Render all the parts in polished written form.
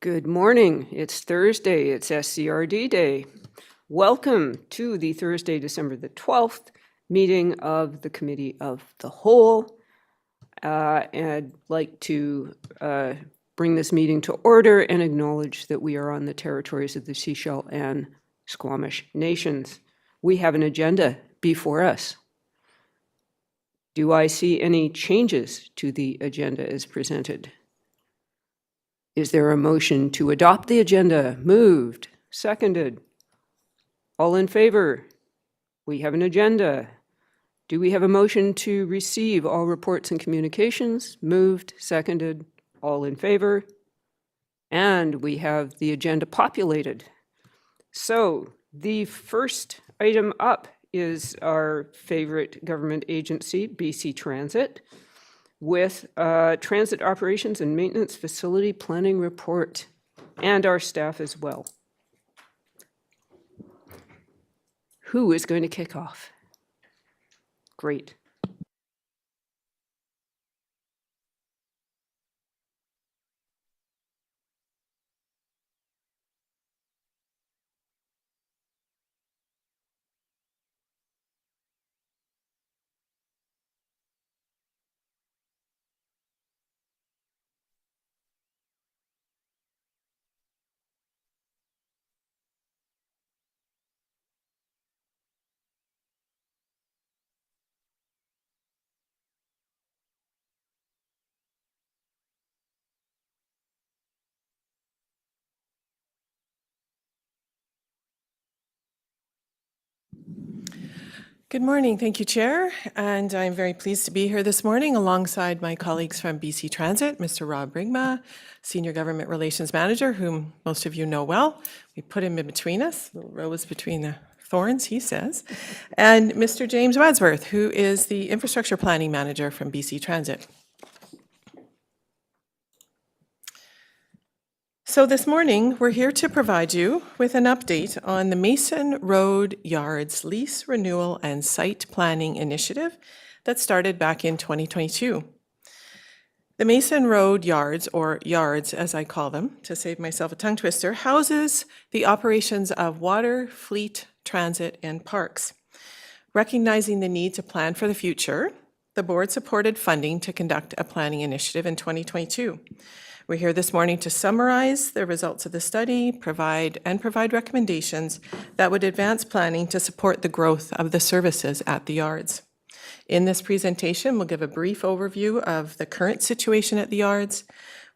Good morning. It's Thursday. It's SCRD Day. Welcome to the Thursday, December the 12th meeting of the Committee of the Whole. And I'd like to bring this meeting to order and acknowledge that we are on the territories of the Seychelles and Squamish nations. We have an agenda before us. Do I see any changes to the agenda as presented? Is there a motion to adopt the agenda? Moved. Seconded. All in favor? We have an agenda. Do we have a motion to receive all reports and communications? Moved. Seconded. All in favor? And we have the agenda populated. So the first item up is our favorite government agency, BC Transit, with Transit Operations and Maintenance Facility Planning Report, and our staff as well. Who is going to kick off? Great. Good morning. Thank you, Chair. And I'm very pleased to be here this morning alongside my colleagues from BC Transit, Mr. Rob Brigma, Senior Government Relations Manager, whom most of you know well. We put him in between us, little rose between the thorns, he says, and Mr. James Wadsworth, who is the Infrastructure Planning Manager from BC Transit. So this morning, we're here to provide you with an update on the Mason Road Yards Lease Renewal and Site Planning Initiative that started back in 2022. The Mason Road Yards, or Yards as I call them, to save myself a tongue twister, houses the operations of water, fleet, transit, and parks. Recognizing the need to plan for the future, the board supported funding to conduct a planning initiative in 2022. We're here this morning to summarize the results of the study, provide recommendations that would advance planning to support the growth of the services at the yards. In this presentation, we'll give a brief overview of the current situation at the yards.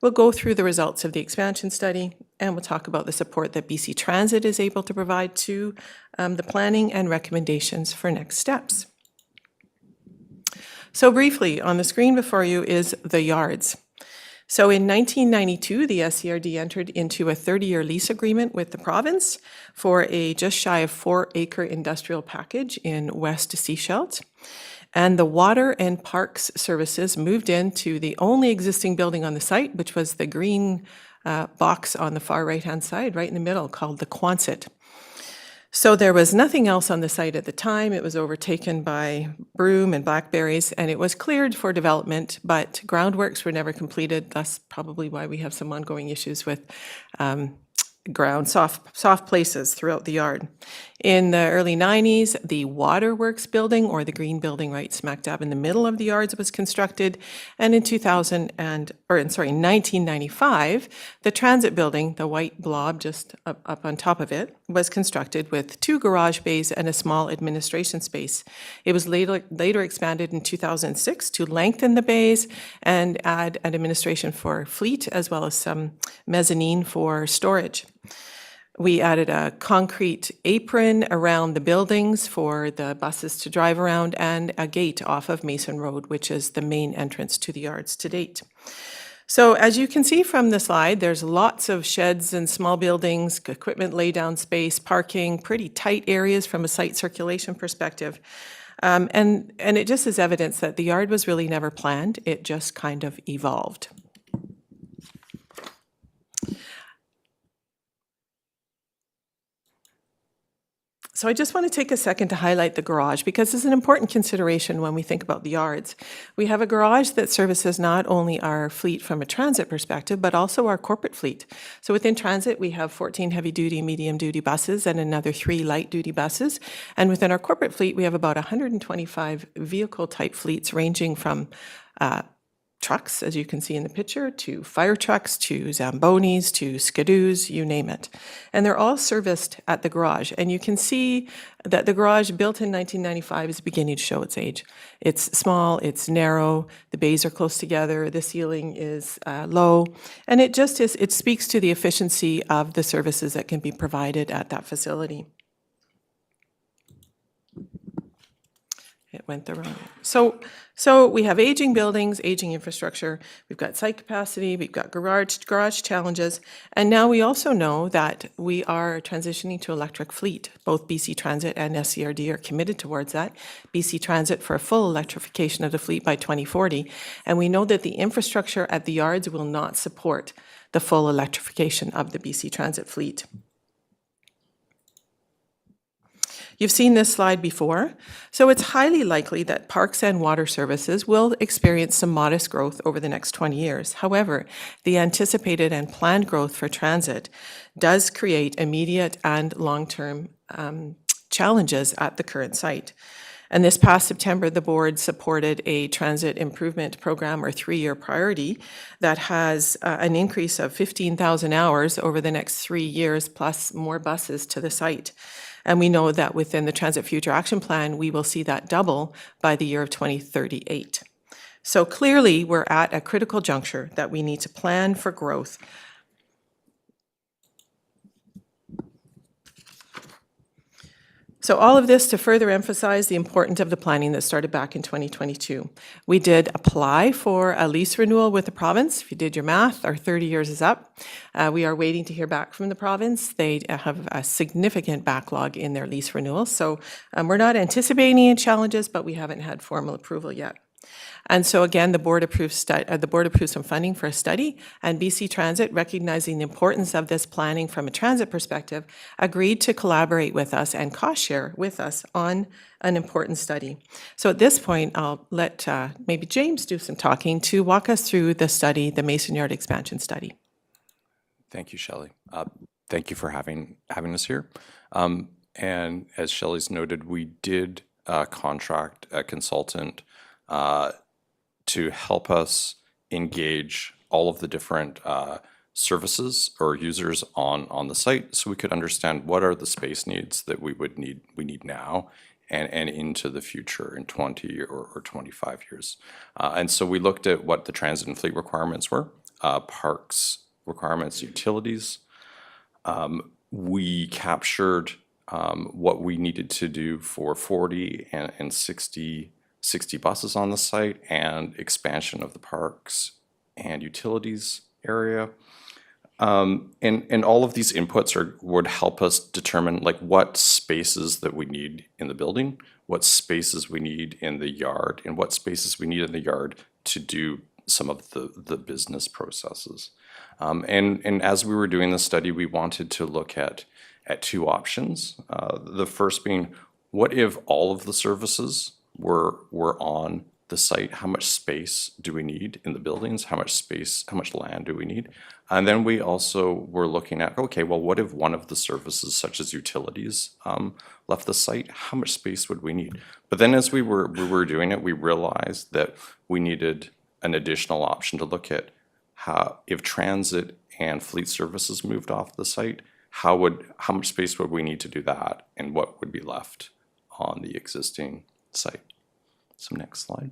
We'll go through the results of the expansion study, and we'll talk about the support that BC Transit is able to provide to the planning and recommendations for next steps. So briefly, on the screen before you is the yards. So in 1992, the SCRD entered into a 30-year lease agreement with the province for a just shy of 4-acre industrial package in West Seychelles. And the water and parks services moved into the only existing building on the site, which was the green box on the far right-hand side, right in the middle, called the Quonset. So there was nothing else on the site at the time. It was overtaken by broom and blackberries, and it was cleared for development, but groundworks were never completed. That's probably why we have some ongoing issues with soft places throughout the yard. In the early 90s, the Waterworks building, or the green building right smack dab in the middle of the yards, was constructed. And in 1995, the transit building, the white blob just up on top of it, was constructed with 2 garage bays and a small administration space. It was later expanded in 2006 to lengthen the bays and add an administration for fleet, as well as some mezzanine for storage. We added a concrete apron around the buildings for the buses to drive around, and a gate off of Mason Road, which is the main entrance to the yards to date. So as you can see from the slide, there's lots of sheds and small buildings, equipment laydown space, parking, pretty tight areas from a site circulation perspective. And it just is evidence that the yard was really never planned. It just kind of evolved. So I just want to take a second to highlight the garage because it's an important consideration when we think about the yards. We have a garage that services not only our fleet from a transit perspective, but also our corporate fleet. So within transit, we have 14 heavy-duty, medium-duty buses and another 3 light-duty buses. And within our corporate fleet, we have about 125 vehicle-type fleets ranging from trucks, as you can see in the picture, to fire trucks, to Zambonis, to Skidoos, you name it. And they're all serviced at the garage. And you can see that the garage, built in 1995, is beginning to show its age. It's small, it's narrow, the bays are close together, the ceiling is low, and it just is, it speaks to the efficiency of the services that can be provided at that facility. It went the wrong way. So we have aging buildings, aging infrastructure, we've got site capacity, we've got garage challenges, and now we also know that we are transitioning to electric fleet. Both BC Transit and SCRD are committed towards that. BC Transit for a full electrification of the fleet by 2040, and we know that the infrastructure at the yards will not support the full electrification of the BC Transit fleet. You've seen this slide before, so it's highly likely that parks and water services will experience some modest growth over the next 20 years. However, the anticipated and planned growth for transit does create immediate and long-term challenges at the current site. And this past September, the board supported a transit improvement program or 3-year priority that has an increase of 15,000 hours over the next 3 years, plus more buses to the site. And we know that within the Transit Future Action Plan, we will see that double by the year of 2038. So clearly, we're at a critical juncture that we need to plan for growth. So all of this to further emphasize the importance of the planning that started back in 2022. We did apply for a lease renewal with the province. If you did your math, our 30 years is up. We are waiting to hear back from the province. They have a significant backlog in their lease renewals. So we're not anticipating any challenges, but we haven't had formal approval yet. And so again, the board approved some funding for a study, and BC Transit, recognizing the importance of this planning from a transit perspective, agreed to collaborate with us and cost share with us on an important study. So at this point, I'll let maybe James do some talking to walk us through the study, the Mason Yard expansion study. Thank you, Shelley. Thank you for having us here. And as Shelley's noted, we did contract a consultant to help us engage all of the different services or users on the site, so we could understand what are the space needs that we need now and into the future in 20 or 25 years. And so we looked at what the transit and fleet requirements were, parks requirements, utilities. We captured what we needed to do for 40 and 60 buses on the site and expansion of the parks and utilities area. And all of these inputs would help us determine like what spaces that we need in the building, what spaces we need in the yard, and what spaces we need in the yard to do some of the business processes. And as we were doing the study, we wanted to look at 2 options. The first being, what if all of the services were on the site? How much space do we need in the buildings? How much land do we need? And then we also were looking at, okay, well, what if one of the services, such as utilities, left the site? How much space would we need? But then as we were doing it, we realized that we needed an additional option to look at how, if transit and fleet services moved off the site, how much space would we need to do that, and what would be left on the existing site. So next slide.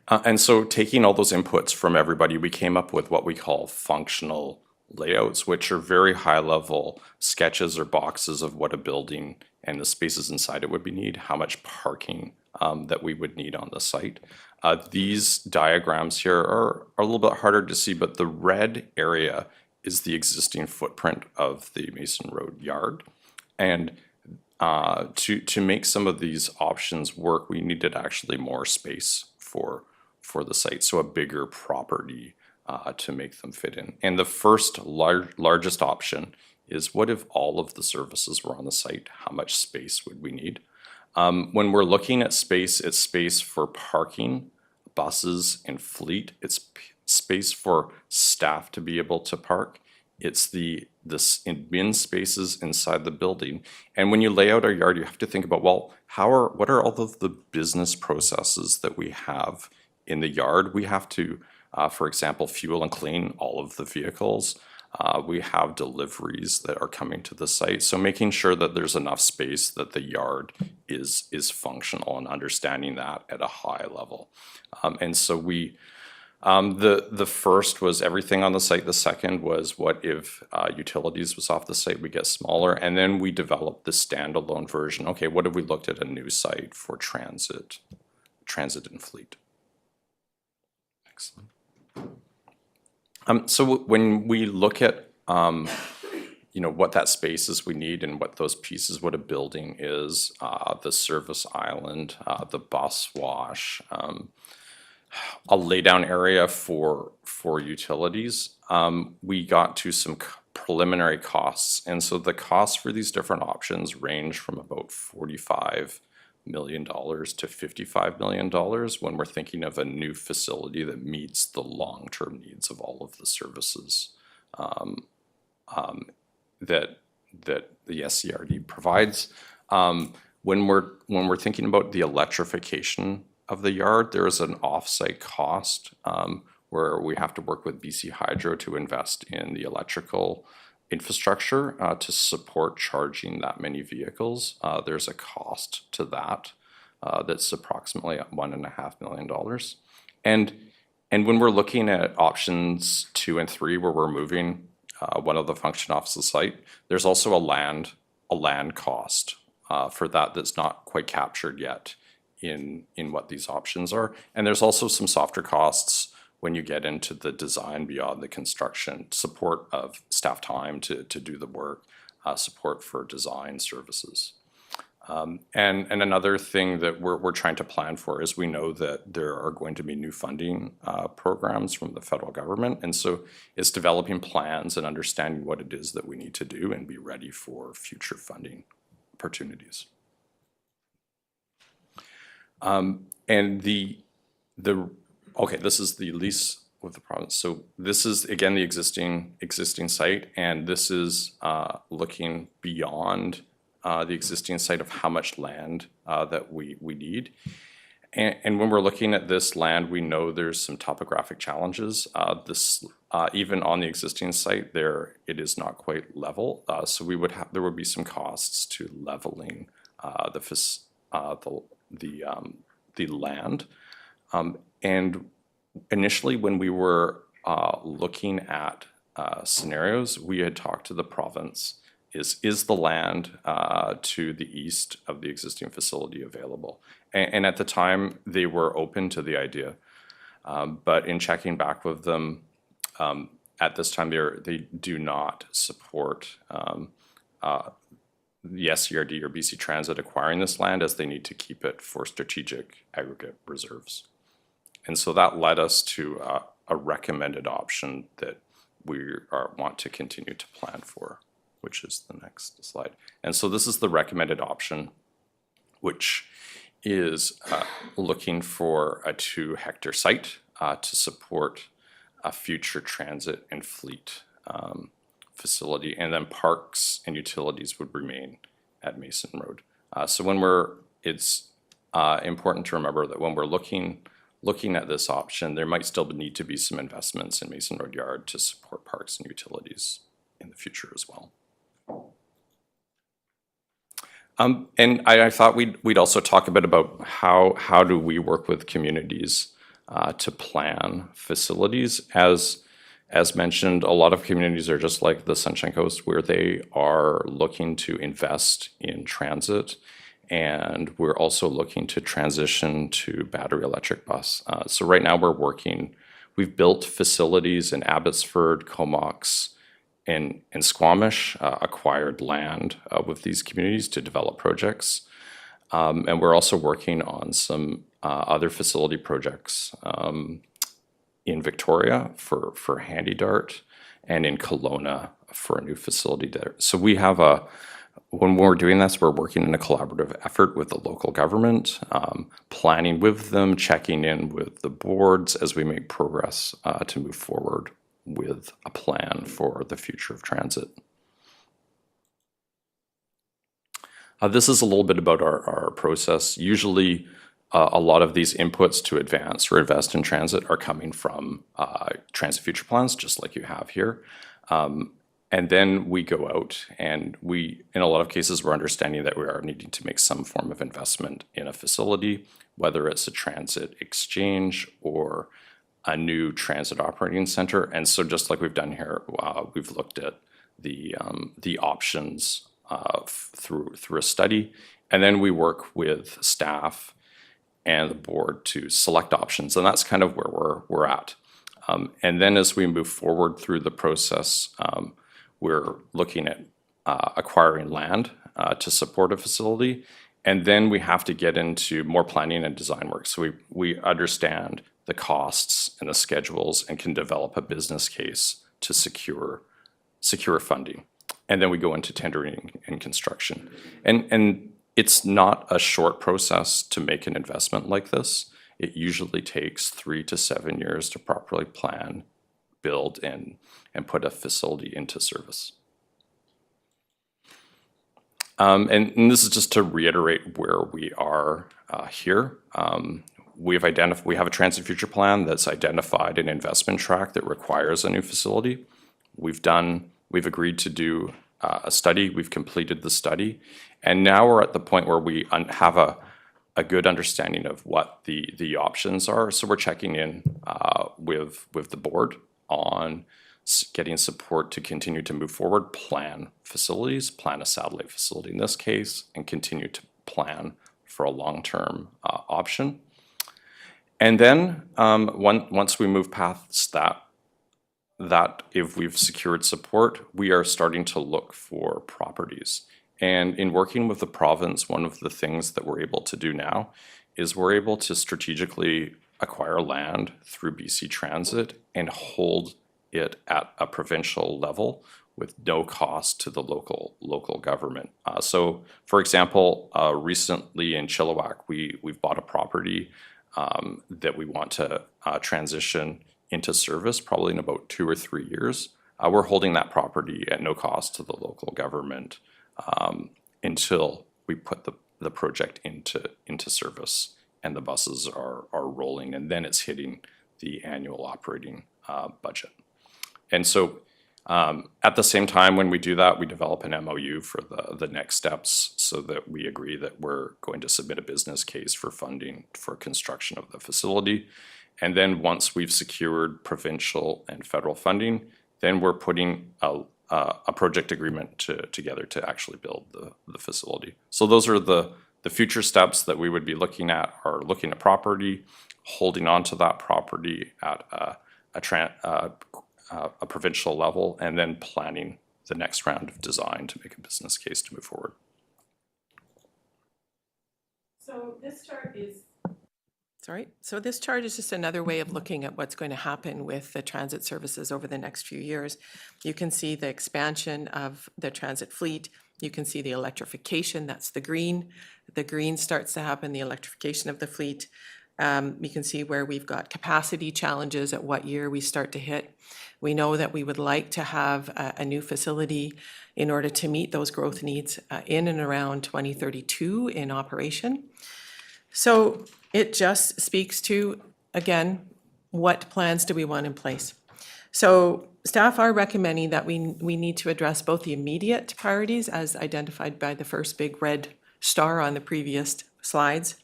And so taking all those inputs from everybody, we came up with what we call functional layouts, which are very high level sketches or boxes of what a building and the spaces inside it would need, how much parking that we would need on the site. These diagrams here are a little bit harder to see, but the red area is the existing footprint of the Mason Road yard. And to make some of these options work, we needed actually more space for the site, so a bigger property to make them fit in. And the first largest option is what if all of the services were on the site? How much space would we need? When we're looking at space, it's space for parking, buses, and fleet. It's space for staff to be able to park. It's the bin spaces inside the building. And when you lay out our yard, you have to think about, well, what are all of the business processes that we have in the yard? We have to, for example, fuel and clean all of the vehicles. We have deliveries that are coming to the site. So making sure that there's enough space that the yard is functional and understanding that at a high level. And so the first was everything on the site. The second was what if utilities was off the site, we get smaller. And then we developed the standalone version. Okay, what if we looked at a new site for transit and fleet? Excellent. So when we look at what that space is we need and what those pieces, what a building is, the service island, the bus wash, a laydown area for utilities, we got to some preliminary costs. And so the costs for these different options range from about $45 million to $55 million when we're thinking of a new facility that meets the long-term needs of all of the services that the SCRD provides. When we're thinking about the electrification of the yard, there is an off-site cost where we have to work with BC Hydro to invest in the electrical infrastructure to support charging that many vehicles. There's a cost to that that's approximately $1.5 million. And when we're looking at options 2 and 3, where we're moving one of the function off the site, there's also a land cost for that that's not quite captured yet in what these options are. And there's also some softer costs when you get into the design beyond the construction, support of staff time to do the work, support for design services. And another thing that we're trying to plan for is we know that there are going to be new funding programs from the federal government. And so it's developing plans and understanding what it is that we need to do and be ready for future funding opportunities. Okay, this is the lease with the province. So this is, again, the existing site, and this is looking beyond the existing site of how much land that we need. And when we're looking at this land, we know there's some topographic challenges. Even on the existing site, it is not quite level. So there would be some costs to leveling the land. And initially, when we were looking at scenarios, we had talked to the province, is the land to the east of the existing facility available? And at the time, they were open to the idea. But in checking back with them, at this time, they do not support the SCRD or BC Transit acquiring this land, as they need to keep it for strategic aggregate reserves. And so that led us to a recommended option that we want to continue to plan for, which is the next slide. And so this is the recommended option, which is looking for a 2-hectare site to support a future transit and fleet facility, and then parks and utilities would remain at Mason Road. So it's important to remember that when we're looking at this option, there might still need to be some investments in Mason Road Yard to support parks and utilities in the future as well. And I thought we'd also talk a bit about how do we work with communities to plan facilities. As mentioned, a lot of communities are just like the Sunshine Coast, where they are looking to invest in transit, and we're also looking to transition to battery electric bus. So right now we've built facilities in Abbotsford, Comox, and Squamish, acquired land with these communities to develop projects. And we're also working on some other facility projects in Victoria for Handy Dart, and in Kelowna for a new facility there. So we have when we're doing this, we're working in a collaborative effort with the local government, planning with them, checking in with the boards as we make progress to move forward with a plan for the future of transit. This is a little bit about our process. Usually, a lot of these inputs to advance or invest in transit are coming from transit future plans, just like you have here. And then we go out and in a lot of cases, we're understanding that we are needing to make some form of investment in a facility, whether it's a transit exchange or a new transit operating center. And so just like we've done here, we've looked at the options through a study. And then we work with staff and the board to select options. And that's kind of where we're at. And then as we move forward through the process, we're looking at acquiring land to support a facility. And then we have to get into more planning and design work. So we understand the costs and the schedules and can develop a business case to secure funding. And then we go into tendering and construction. And it's not a short process to make an investment like this. It usually takes 3 to 7 years to properly plan, build, and put a facility into service. And this is just to reiterate where we are here. We have a transit future plan that's identified an investment track that requires a new facility. We've agreed to do a study. We've completed the study. And now we're at the point where we have a good understanding of what the options are. So we're checking in with the board on getting support to continue to move forward, plan facilities, plan a satellite facility in this case, and continue to plan for a long-term option. And then once we move past that if we've secured support, we are starting to look for properties. And in working with the province, one of the things that we're able to do now is we're able to strategically acquire land through BC Transit and hold it at a provincial level with no cost to the local government. So, for example, recently in Chilliwack, we've bought a property that we want to transition into service probably in about 2 or 3 years. We're holding that property at no cost to the local government until we put the project into service and the buses are rolling, and then it's hitting the annual operating budget. And so at the same time, when we do that, we develop an MOU for the next steps so that we agree that we're going to submit a business case for funding for construction of the facility. And then once we've secured provincial and federal funding, then we're putting a project agreement together to actually build the facility. So those are the future steps that we would be looking at, are looking at property, holding on to that property at a provincial level, and then planning the next round of design to make a business case to move forward. So this chart is just another way of looking at what's going to happen with the transit services over the next few years. You can see the expansion of the transit fleet. You can see the electrification, that's the green. The green starts to happen, the electrification of the fleet. You can see where we've got capacity challenges at what year we start to hit. We know that we would like to have a new facility in order to meet those growth needs in and around 2032 in operation. So it just speaks to, again, what plans do we want in place? So staff are recommending that we need to address both the immediate priorities as identified by the first big red star on the previous slides.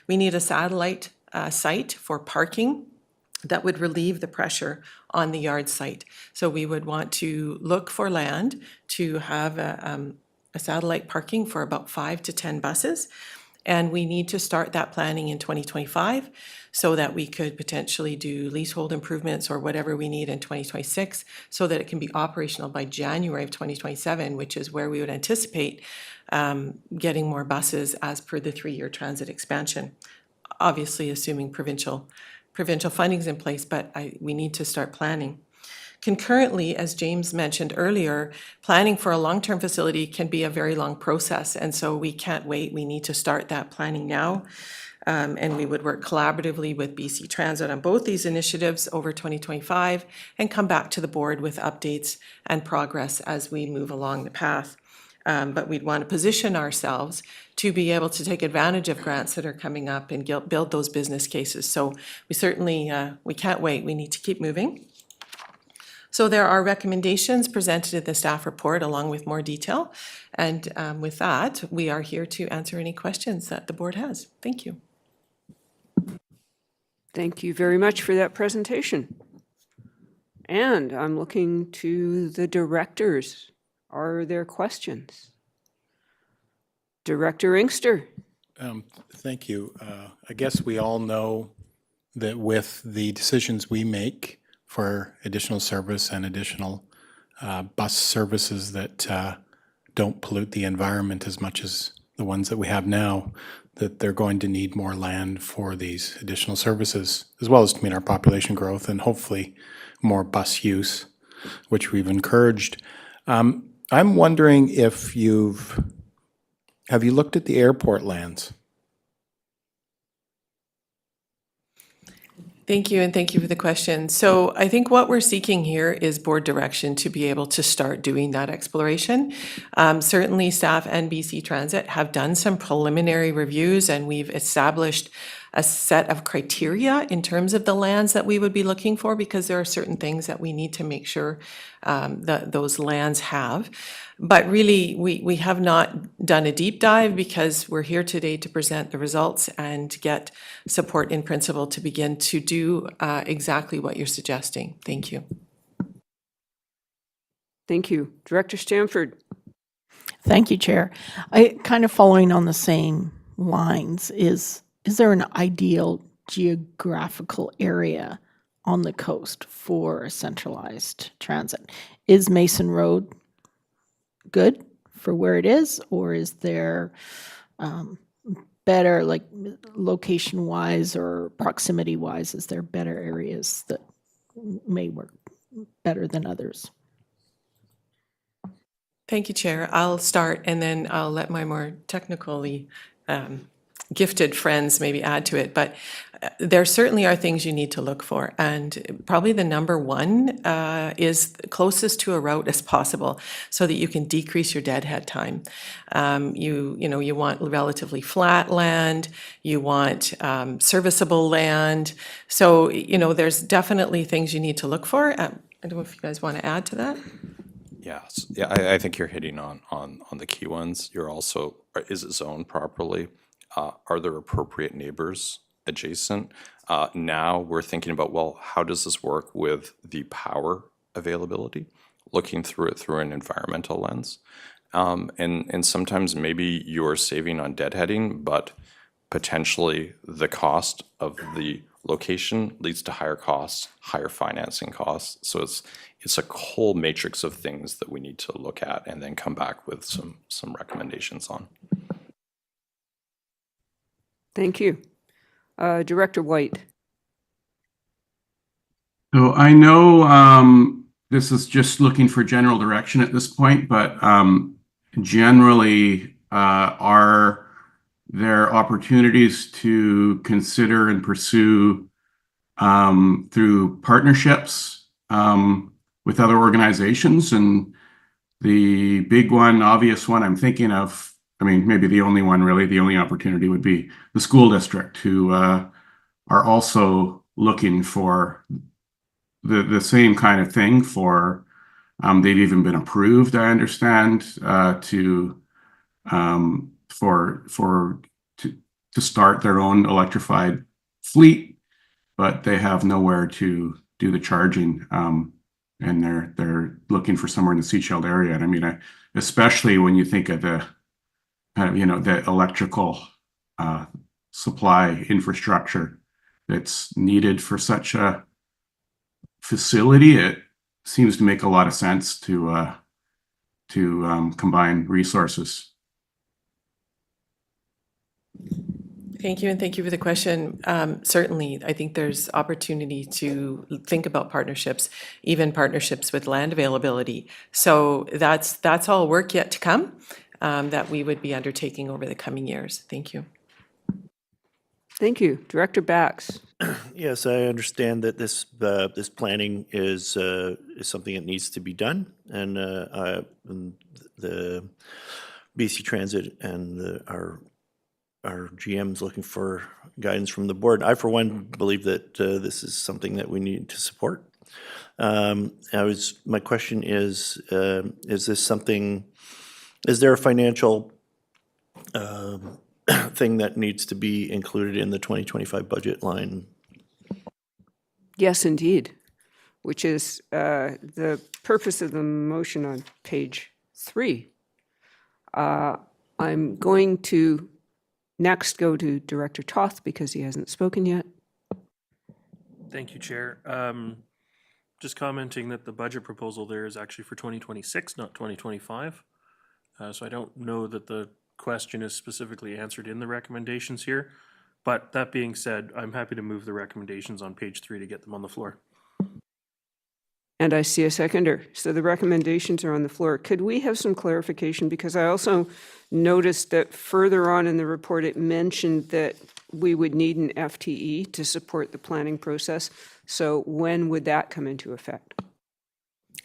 We need a satellite site for parking that would relieve the pressure on the yard site. So we would want to look for land to have a satellite parking for about 5 to 10 buses. And we need to start that planning in 2025 so that we could potentially do leasehold improvements or whatever we need in 2026 so that it can be operational by January of 2027, which is where we would anticipate getting more buses as per the 3-year transit expansion. Obviously, assuming provincial funding's in place, but we need to start planning. Concurrently, as James mentioned earlier, planning for a long-term facility can be a very long process, and so we can't wait. We need to start that planning now. And we would work collaboratively with BC Transit on both these initiatives over 2025 and come back to the board with updates and progress as we move along the path. But we'd want to position ourselves to be able to take advantage of grants that are coming up and build those business cases. So we certainly, we can't wait. We need to keep moving. So there are recommendations presented in the staff report along with more detail. And with that, we are here to answer any questions that the board has. Thank you. Thank you very much for that presentation. And I'm looking to the directors. Are there questions? Director Inkster. Thank you. I guess we all know that with the decisions we make for additional service and additional bus services that don't pollute the environment as much as the ones that we have now, that they're going to need more land for these additional services, as well as to meet our population growth and hopefully more bus use, which we've encouraged. I'm wondering if have you looked at the airport lands? Thank you, and thank you for the question. So I think what we're seeking here is board direction to be able to start doing that exploration. Certainly, staff and BC Transit have done some preliminary reviews, and we've established a set of criteria in terms of the lands that we would be looking for, because there are certain things that we need to make sure that those lands have. But really, we have not done a deep dive because we're here today to present the results and get support in principle to begin to do exactly what you're suggesting. Thank you. Thank you. Director Stanford. Thank you, Chair. I kind of following on the same lines, is there an ideal geographical area on the coast for a centralized transit? Is Mason Road good for where it is, or is there better, like location-wise or proximity-wise, is there better areas that may work better than others? Thank you, Chair. I'll start and then I'll let my more technically gifted friends maybe add to it. But there certainly are things you need to look for. And probably the number one is closest to a route as possible so that you can decrease your deadhead time. You want relatively flat land, you want serviceable land. So, there's definitely things you need to look for. I don't know if you guys want to add to that. Yes, yeah, I think you're hitting on the key ones. You're also, is it zoned properly? Are there appropriate neighbors adjacent? Now we're thinking about, well, how does this work with the power availability? Looking through it through an environmental lens. And sometimes maybe you're saving on deadheading, but potentially the cost of the location leads to higher costs, higher financing costs. So it's a whole matrix of things that we need to look at and then come back with some recommendations on. Thank you. Director White. So I know this is just looking for general direction at this point, but generally, are there opportunities to consider and pursue through partnerships with other organizations? And the big one, obvious one I'm thinking of, maybe the only one really, the only opportunity would be the school district, who are also looking for the same kind of thing for, they've even been approved, I understand, to start their own electrified fleet, but they have nowhere to do the charging, and they're looking for somewhere in the Seachild area. And especially when you think of the the electrical supply infrastructure that's needed for such a facility, it seems to make a lot of sense to combine resources. Thank you, and thank you for the question. Certainly, I think there's opportunity to think about partnerships, even partnerships with land availability. So that's all work yet to come that we would be undertaking over the coming years. Thank you. Thank you. Director Bax. Yes, I understand that this planning is something that needs to be done, and the BC Transit and our GM's looking for guidance from the board. I, for one, believe that this is something that we need to support. My question is this something? Is there a financial thing that needs to be included in the 2025 budget line? Yes, indeed, which is the purpose of the motion on page 3. I'm going to next go to Director Toth because he hasn't spoken yet. Thank you, Chair. Just commenting that the budget proposal there is actually for 2026, not 2025. So I don't know that the question is specifically answered in the recommendations here. But that being said, I'm happy to move the recommendations on page 3 to get them on the floor. And I see a seconder. So the recommendations are on the floor. Could we have some clarification? Because I also noticed that further on in the report, it mentioned that we would need an FTE to support the planning process. So when would that come into effect?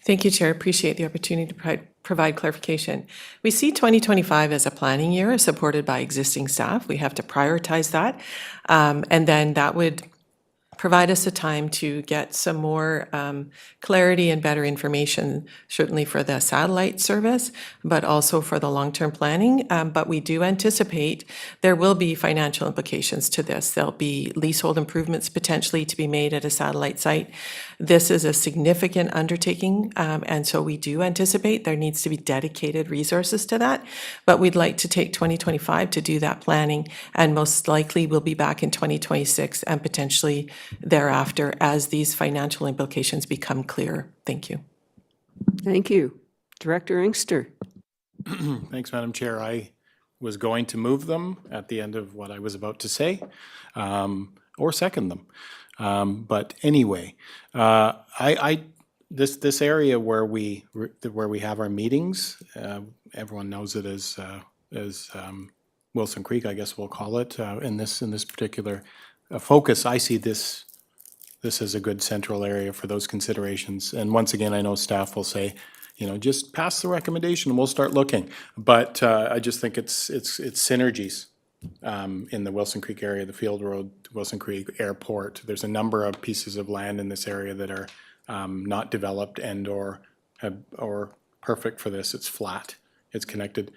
Thank you, Chair. Appreciate the opportunity to provide clarification. We see 2025 as a planning year supported by existing staff. We have to prioritize that. And then that would provide us a time to get some more clarity and better information, certainly for the satellite service, but also for the long-term planning. But we do anticipate there will be financial implications to this. There'll be leasehold improvements potentially to be made at a satellite site. This is a significant undertaking, and so we do anticipate there needs to be dedicated resources to that. But we'd like to take 2025 to do that planning, and most likely we'll be back in 2026 and potentially thereafter as these financial implications become clear. Thank you. Thank you. Director Inkster. Thanks, Madam Chair. I was going to move them at the end of what I was about to say, or second them. But anyway, this area where we have our meetings, everyone knows it as Wilson Creek, I guess we'll call it. In this particular focus, I see this as a good central area for those considerations. And once again, I know staff will say, just pass the recommendation and we'll start looking. But I just think it's synergies in the Wilson Creek area, the Field Road, Wilson Creek Airport. There's a number of pieces of land in this area that are not developed and or perfect for this. It's flat. It's connected.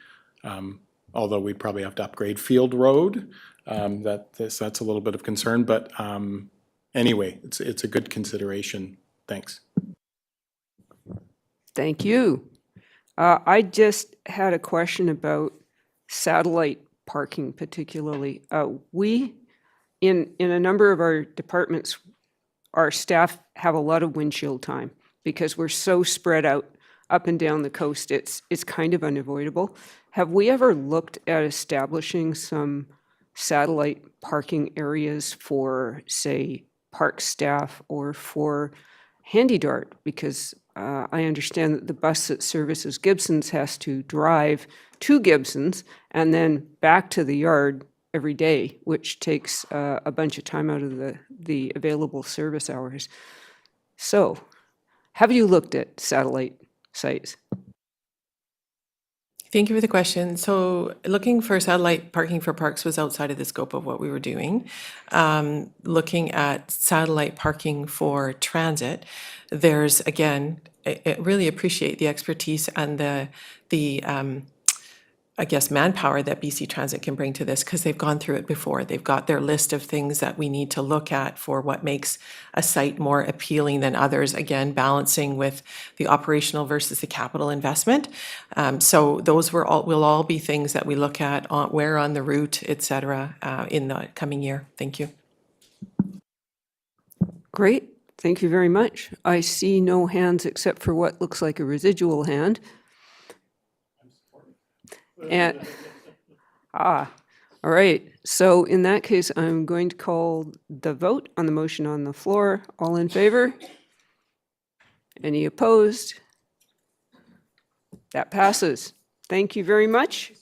Although we probably have to upgrade Field Road, that's a little bit of concern. But anyway, it's a good consideration. Thanks. Thank you. I just had a question about satellite parking particularly. We, in a number of our departments, our staff have a lot of windshield time because we're so spread out up and down the coast. It's kind of unavoidable. Have we ever looked at establishing some satellite parking areas for, say, park staff or for Handy Dart? Because I understand that the bus that services Gibson's has to drive to Gibson's and then back to the yard every day, which takes a bunch of time out of the available service hours. So, have you looked at satellite sites? Thank you for the question. So looking for satellite parking for parks was outside of the scope of what we were doing. Looking at satellite parking for transit, there's, again, I really appreciate the expertise and the I guess, manpower that BC Transit can bring to this because they've gone through it before. They've got their list of things that we need to look at for what makes a site more appealing than others, again, balancing with the operational versus the capital investment. So those will all be things that we look at where on the route, et cetera, in the coming year. Thank you. Great. Thank you very much. I see no hands except for what looks like a residual hand. And All right, so in that case, I'm going to call the vote on the motion on the floor. All in favor? Any opposed? That passes. Thank you very much.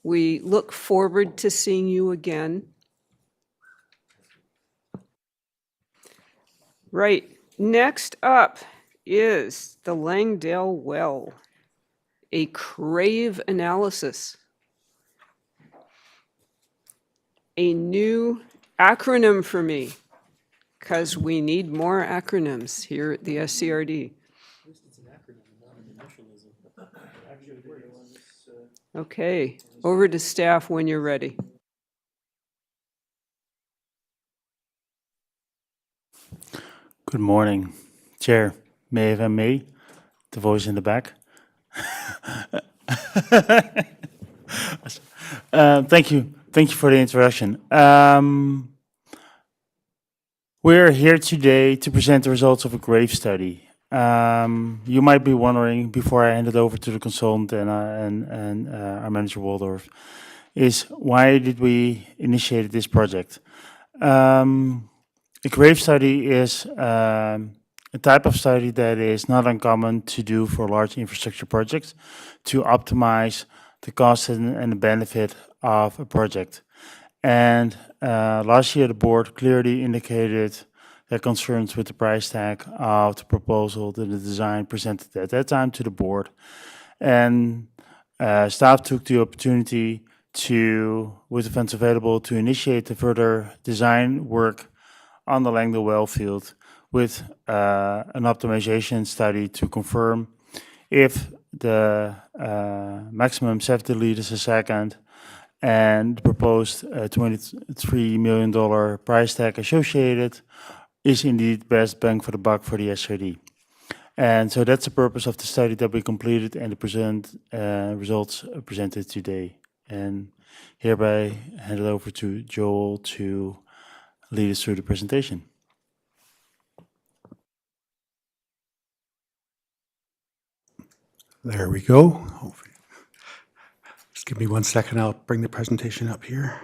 We look forward to seeing you again. Right, next up is the Langdale Well, a crave analysis. A new acronym for me, because we need more acronyms here at the SCRD. Okay, over to staff when you're ready. Good morning, Chair. May, the voice in the back. Thank you for the introduction. We're here today to present the results of a grave study. You might be wondering, before I hand it over to the consultant and our manager Waldorf, is why did we initiate this project? A grave study is a type of study that is not uncommon to do for large infrastructure projects to optimize the cost and the benefit of a project. And last year, the board clearly indicated their concerns with the price tag of the proposal that the design presented at that time to the board. And staff took the opportunity to, with the funds available, to initiate the further design work on the Langdale well field with an optimization study to confirm if the maximum 70 liters a second and the proposed $23 million price tag associated is indeed best bang for the buck for the SRD. And so that's the purpose of the study that we completed and the results presented today. And hereby hand it over to Joel to lead us through the presentation. There we go. Just give me 1 second. I'll bring the presentation up here.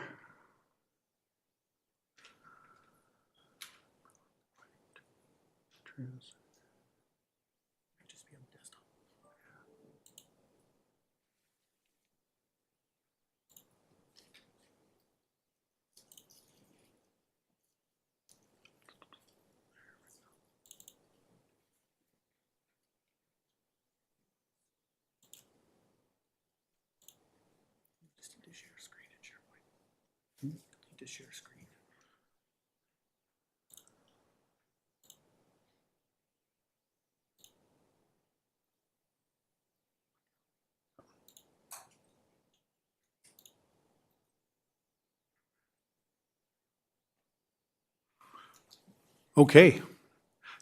Okay.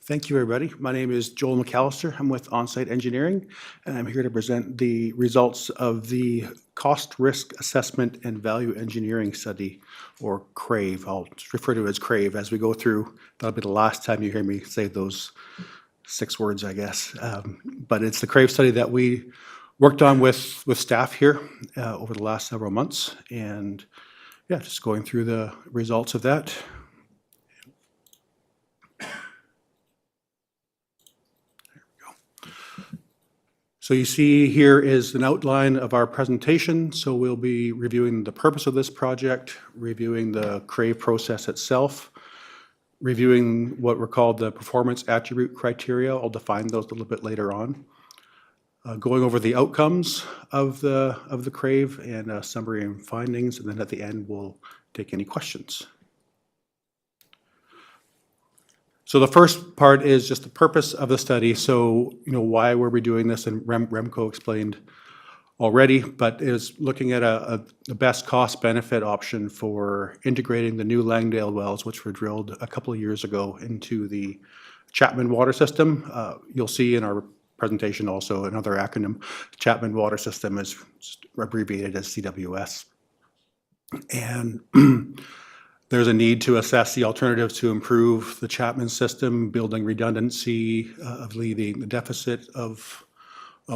Thank you, everybody. My name is Joel McAllister. I'm with Onsite Engineering, and I'm here to present the results of the Cost Risk Assessment and Value Engineering Study, or CRAVE. I'll refer to it as CRAVE as we go through. That'll be the last time you hear me say those 6 words, I guess. But it's the CRAVE study that we worked on with staff here over the last several months. And yeah, just going through the results of that. So you see here is an outline of our presentation. So we'll be reviewing the purpose of this project, reviewing the CRAVE process itself, reviewing what were called the performance attribute criteria. I'll define those a little bit later on. Going over the outcomes of the CRAVE and a summary and findings, and then at the end we'll take any questions. So the first part is just the purpose of the study. So, why were we doing this? And Remco explained already, but is looking at a best cost benefit option for integrating the new Langdale wells, which were drilled a couple of years ago, into the Chapman water system. You'll see in our presentation also another acronym. Chapman water system is abbreviated as CWS. And there's a need to assess the alternatives to improve the Chapman system, building redundancy, alleviating the deficit of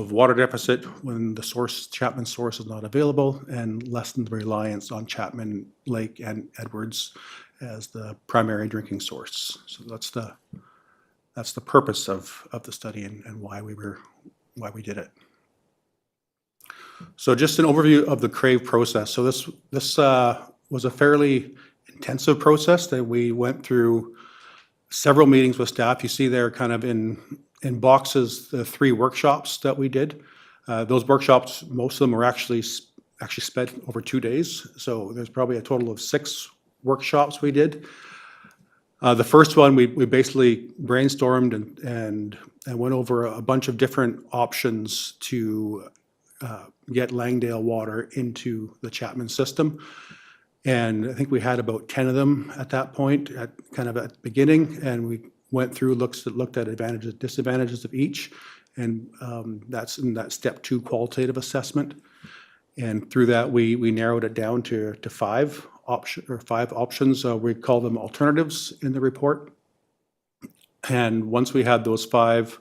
water deficit when the source, Chapman source, is not available, and lessen the reliance on Chapman Lake and Edwards as the primary drinking source. So that's the purpose of the study and why we did it. So just an overview of the CRAVE process. So this was a fairly intensive process that we went through several meetings with staff. You see there kind of in boxes the 3 workshops that we did. Those workshops, most of them were actually spent over 2 days. So there's probably a total of 6 workshops we did. The first one, we basically brainstormed and went over a bunch of different options to get Langdale water into the Chapman system. And I think we had about 10 of them at that point, at the beginning, and we went through, looked at advantages, disadvantages of each, and that's in that step 2 qualitative assessment. And through that, we narrowed it down to 5 options. We call them alternatives in the report. And once we had those 5,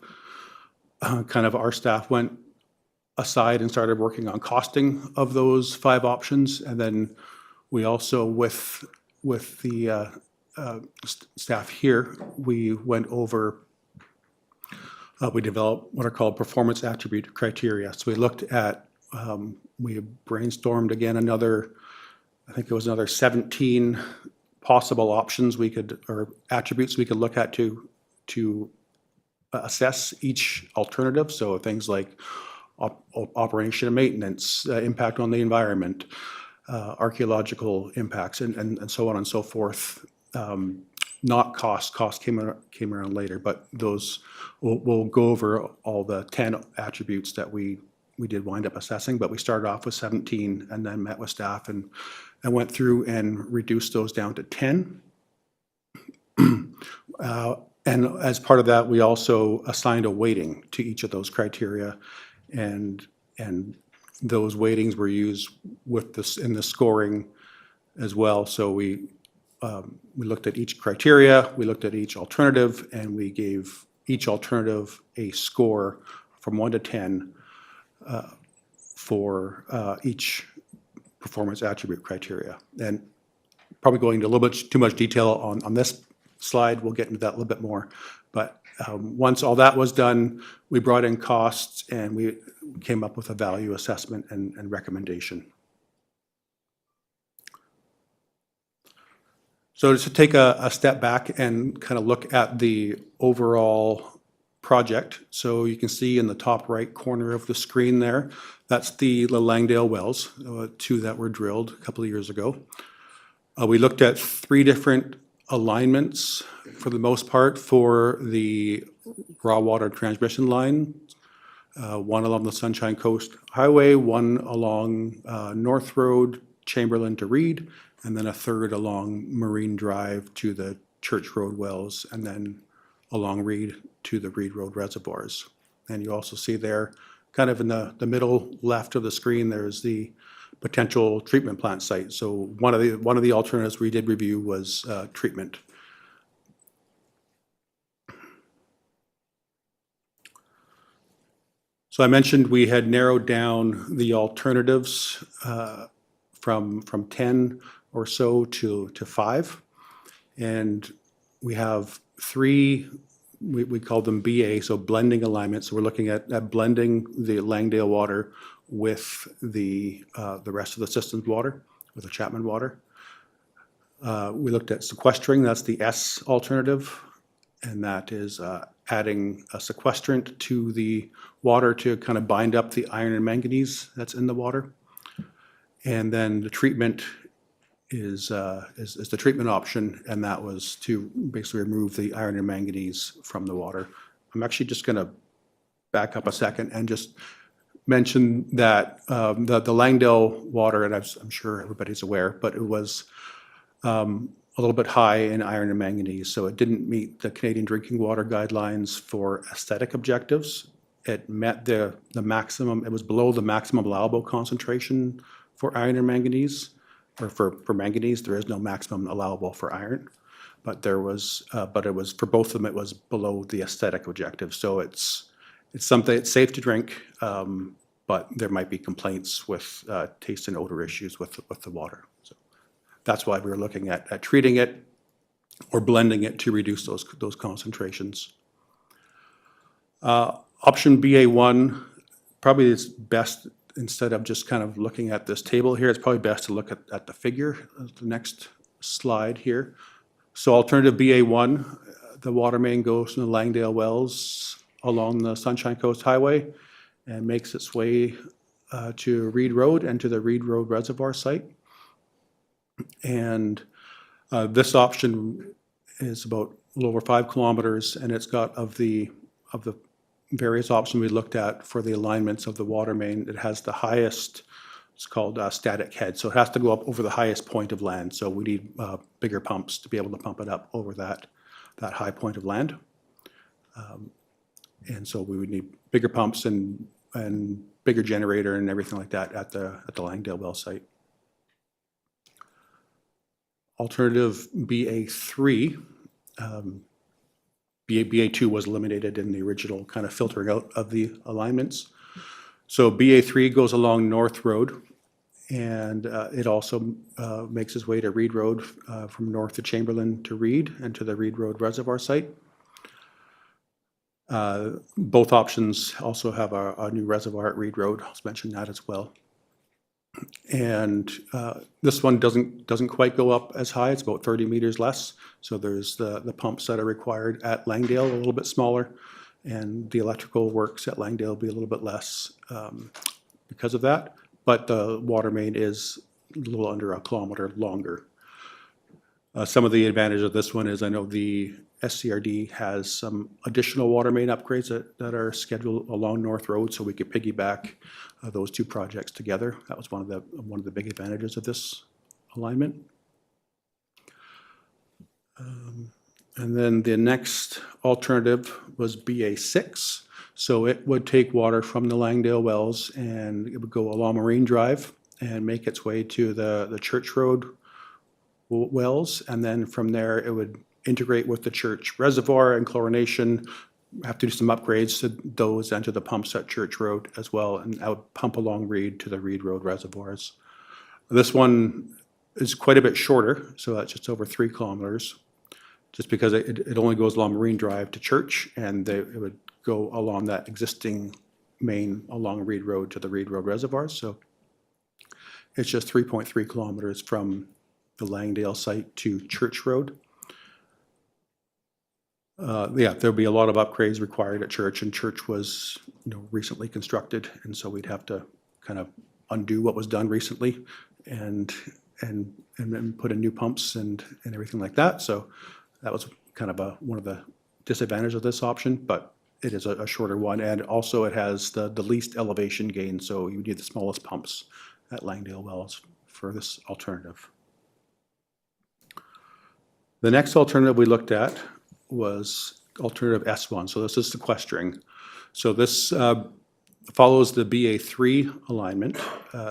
our staff went aside and started working on costing of those 5 options, and then we also, with the staff here, we went over, we developed what are called performance attribute criteria. So we looked at, we brainstormed again I think it was another 17 possible options or attributes we could look at to assess each alternative. So things like operation and maintenance, impact on the environment, archaeological impacts, and so on and so forth. Not cost. Cost came around later, but those we'll go over all the 10 attributes that we did wind up assessing. But we started off with 17, and then met with staff and went through and reduced those down to 10. And as part of that, we also assigned a weighting to each of those criteria, and those weightings were used with this in the scoring as well. So we looked at each criteria, we looked at each alternative, and we gave each alternative a score from 1 to 10 for each performance attribute criteria. And probably going into a little bit too much detail on this slide, we'll get into that a little bit more. But once all that was done, we brought in costs and we came up with a value assessment and recommendation. So just to take a step back and kind of look at the overall project. So you can see in the top right corner of the screen there, that's the Langdale wells, 2 that were drilled a couple of years ago. We looked at 3 different alignments for the most part for the raw water transmission line. 1 along the Sunshine Coast Highway, 1 along North Road, Chamberlain to Reed, and then a 3rd along Marine Drive to the Church Road wells, and then along Reed to the Reed Road reservoirs. And you also see there, kind of in the middle left of the screen, there's the potential treatment plant site. So one of the alternatives we did review was treatment. So I mentioned we had narrowed down the alternatives from 10 or so to 5, and we have 3. We call them BA, so blending alignments. So we're looking at blending the Langdale water with the rest of the system's water, with the Chapman water. We looked at sequestering, that's the S alternative, and that is adding a sequestrant to the water to kind of bind up the iron and manganese that's in the water. And then the treatment is the treatment option, and that was to basically remove the iron and manganese from the water. I'm actually just going to back up a second and just mention that the Langdale water, and I'm sure everybody's aware, but it was a little bit high in iron and manganese, so it didn't meet the Canadian Drinking Water Guidelines for aesthetic objectives. It met the maximum, it was below the maximum allowable concentration for iron and manganese, or for manganese. There is no maximum allowable for iron, but there was, but it was, for both of them, it was below the aesthetic objective. So it's It's something, it's safe to drink, but there might be complaints with taste and odor issues with the water. So that's why we're looking at treating it or blending it to reduce those concentrations. Option BA1, probably is best, instead of just kind of looking at this table here, it's probably best to look at the figure, the next slide here. So alternative BA1, the water main goes from the Langdale Wells along the Sunshine Coast Highway and makes its way to Reed Road and to the Reed Road Reservoir site. And this option is about a little over 5 kilometers, and it's got, of the various options we looked at for the alignments of the water main, it has the highest, it's called static head. So it has to go up over the highest point of land. So we need bigger pumps to be able to pump it up over that high point of land. And so we would need bigger pumps and bigger generator and everything like that at the Langdale well site. Alternative BA3, BA2 was eliminated in the original kind of filtering out of the alignments. So BA3 goes along North Road, and it also makes its way to Reed Road from north to Chamberlain to Reed and to the Reed Road Reservoir site. Both options also have a new reservoir at Reed Road. I'll mention that as well. And this one doesn't quite go up as high. It's about 30 meters less. So there's the pumps that are required at Langdale, a little bit smaller, and the electrical works at Langdale will be a little bit less because of that. But the water main is a little under a kilometer longer. Some of the advantage of this one is I know the SCRD has some additional water main upgrades that are scheduled along North Road, so we could piggyback those two projects together. That was one of the big advantages of this alignment. And then the next alternative was BA6. So it would take water from the Langdale wells and it would go along Marine Drive and make its way to the Church Road wells. And then from there, it would integrate with the Church Reservoir and chlorination. Have to do some upgrades to those and to the pumps at Church Road as well. And I would pump along Reed to the Reed Road reservoirs. This one is quite a bit shorter, so that's just over 3 kilometers, just because it only goes along Marine Drive to Church, and it would go along that existing main along Reed Road to the Reed Road reservoirs. So it's just 3.3 kilometers from the Langdale site to Church Road. Yeah, there'll be a lot of upgrades required at Church, and Church was, recently constructed, and so we'd have to kind of undo what was done recently, and then put in new pumps and everything like that. So that was kind of one of the disadvantages of this option, but it is a shorter one, and also it has the least elevation gain, so you need the smallest pumps at Langdale wells for this alternative. The next alternative we looked at was alternative S1, so this is sequestering. So this follows the BA3 alignment,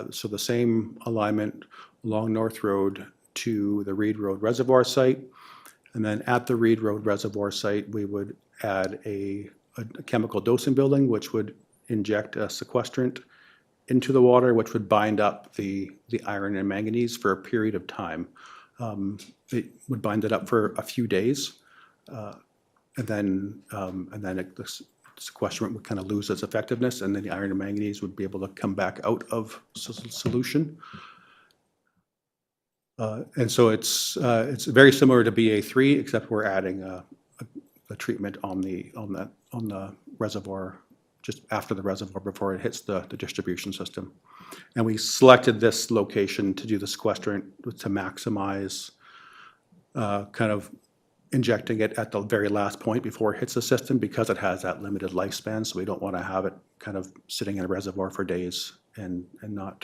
so the same alignment along North Road to the Reed Road Reservoir site, and then at the Reed Road Reservoir site, we would add a chemical dosing building, which would inject a sequestrant into the water, which would bind up the iron and manganese for a period of time. It would bind it up for a few days, and then the sequestrant would kind of lose its effectiveness, and then the iron and manganese would be able to come back out of solution. And so it's very similar to BA3, except we're adding a treatment on the reservoir, just after the reservoir before it hits the distribution system. And we selected this location to do the sequestrant to maximize kind of injecting it at the very last point before it hits the system, because it has that limited lifespan. So we don't want to have it kind of sitting in a reservoir for days and not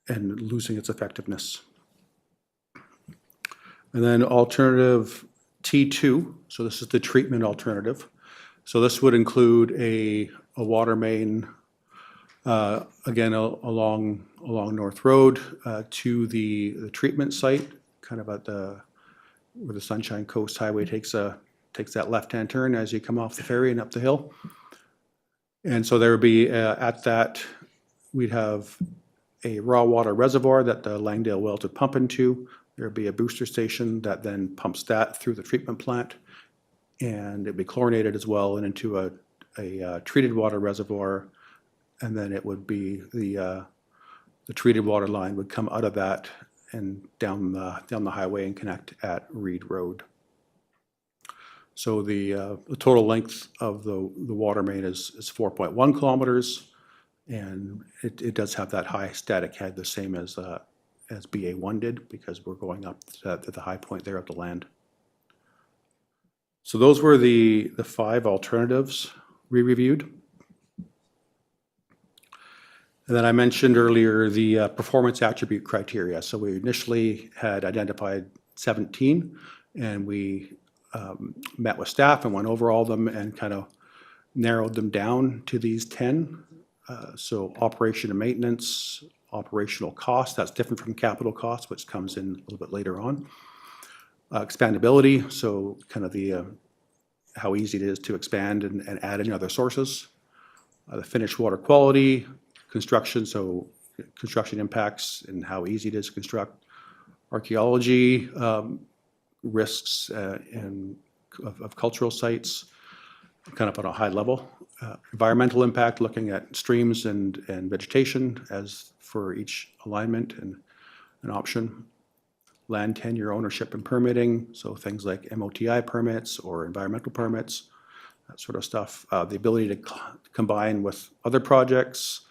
and losing its effectiveness. And then alternative T2, so this is the treatment alternative. So this would include a water main, again, along North Road to the treatment site, kind of at where the Sunshine Coast Highway takes that left-hand turn as you come off the ferry and up the hill. And so there would be, at that, we'd have a raw water reservoir that the Langdale wells would pump into. There'd be a booster station that then pumps that through the treatment plant. And it'd be chlorinated as well and into a treated water reservoir. And then it would be the treated water line would come out of that and down the highway and connect at Reed Road. So the total length of the water main is 4.1 kilometers, and it does have that high static head, the same as BA1 did, because we're going up to the high point there of the land. So those were the 5 alternatives we reviewed. And then I mentioned earlier the performance attribute criteria. So we initially had identified 17, and we met with staff and went over all of them and kind of narrowed them down to these 10. So operation and maintenance, operational cost, that's different from capital cost, which comes in a little bit later on. Expandability, so kind of the how easy it is to expand and add in other sources. The finished water quality, construction, so construction impacts and how easy it is to construct. Archaeology, risks of cultural sites, kind of on a high level. Environmental impact, looking at streams and vegetation as for each alignment and an option. Land tenure, ownership, and permitting, so things like MOTI permits or environmental permits, that sort of stuff. The ability to combine with other projects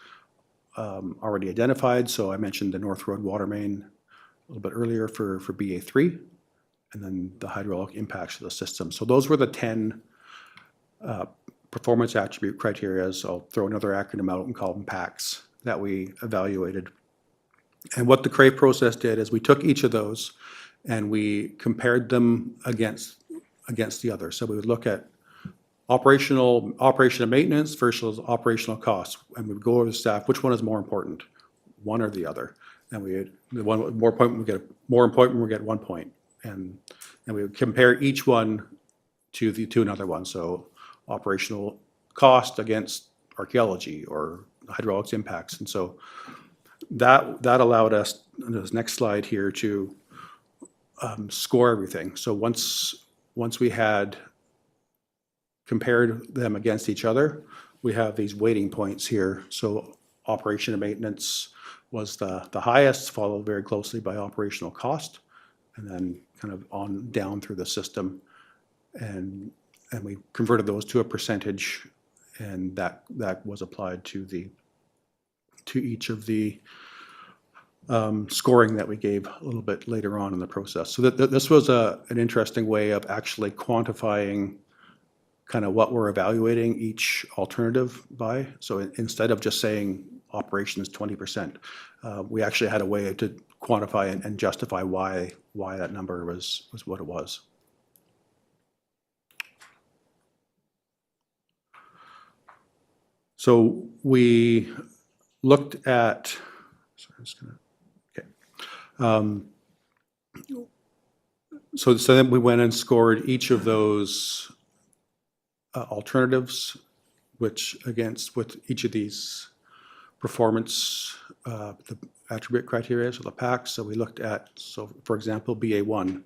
already identified, so I mentioned the North Road water main a little bit earlier for BA3, and then the hydraulic impacts of the system. So those were the 10 performance attribute criteria. So I'll throw another acronym out and call them PACs that we evaluated. And what the CRAVE process did is we took each of those and we compared them against the other. So we would look at operation and maintenance versus operational costs, and we'd go over the staff, which one is more important, one or the other. And the one with more important would get 1 point. And we would compare each one to another one. So operational cost against archaeology or hydraulics impacts. And so that allowed us, on this next slide here, to score everything. So once we had compared them against each other, we have these weighting points here. So operation and maintenance was the highest, followed very closely by operational cost, and then kind of on down through the system. And we converted those to a percentage, and that was applied to each of the scoring that we gave a little bit later on in the process. So this was an interesting way of actually quantifying kind of what we're evaluating each alternative by. So instead of just saying operations 20%, we actually had a way to quantify and justify why that number was what it was. So we looked at, sorry, I'm just gonna, okay. So then we went and scored each of those alternatives, with each of these performance, the attribute criteria, so the PACs. So we looked at, so for example, BA1,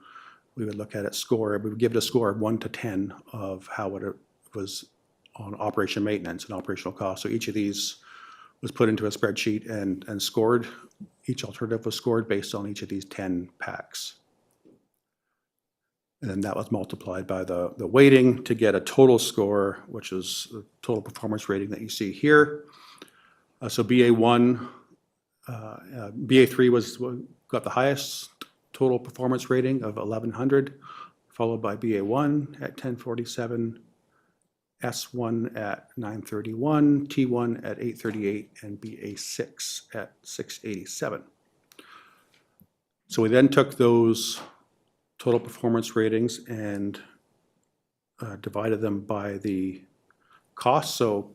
we would look at it score, we would give it a score of 1 to 10 of how it was on operation maintenance and operational costs. So each of these was put into a spreadsheet and scored. Each alternative was scored based on each of these 10 PACs. And then that was multiplied by the weighting to get a total score, which is the total performance rating that you see here. So BA1, BA3 got the highest total performance rating of 1100, followed by BA1 at 1047, S1 at 931, T1 at 838, and BA6 at 687. So we then took those total performance ratings and divided them by the cost. So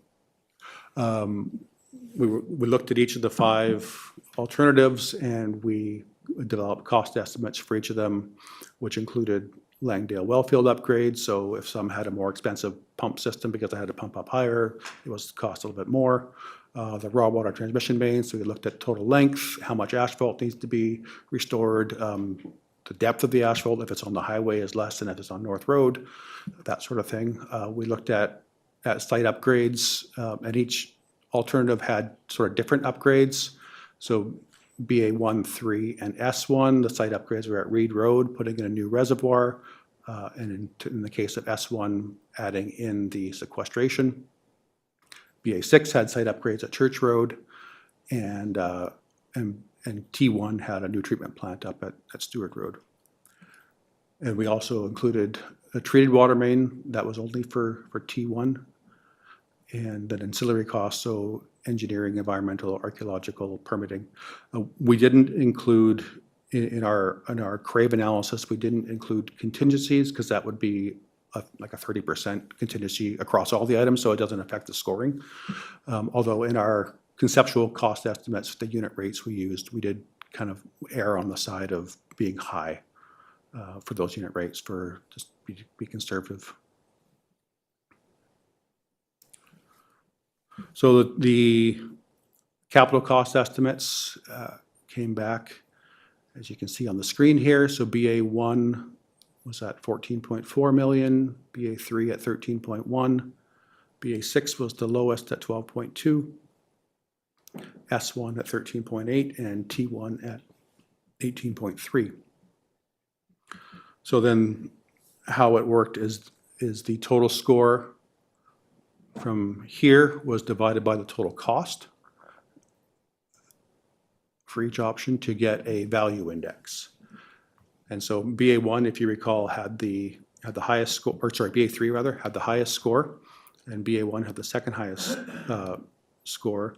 we looked at each of the 5 alternatives, and we developed cost estimates for each of them, which included Langdale wellfield upgrades. So if some had a more expensive pump system because they had to pump up higher, it was cost a little bit more. The raw water transmission mains, so we looked at total length, how much asphalt needs to be restored, the depth of the asphalt, if it's on the highway is less than if it's on North Road, that sort of thing. We looked at site upgrades, and each alternative had sort of different upgrades. So BA1, 3, and S1, the site upgrades were at Reed Road, putting in a new reservoir, and in the case of S1, adding in the sequestration. BA6 had site upgrades at Church Road, and T1 had a new treatment plant up at Stewart Road. And we also included a treated water main that was only for T1, and then ancillary costs, so engineering, environmental, archaeological, permitting. We didn't include in our CRAVE analysis, we didn't include contingencies because that would be like a 30% contingency across all the items, so it doesn't affect the scoring. Although in our conceptual cost estimates, the unit rates we used, we did kind of err on the side of being high for those unit rates for just be conservative. So the capital cost estimates came back, as you can see on the screen here. So BA1 was at 14.4 million, BA3 at 13.1, BA6 was the lowest at 12.2, S1 at 13.8, and T1 at 18.3. So then how it worked is the total score from here was divided by the total cost for each option to get a value index. And so BA1, if you recall, had the highest score, or sorry, BA3 rather, had the highest score, and BA1 had the second highest score.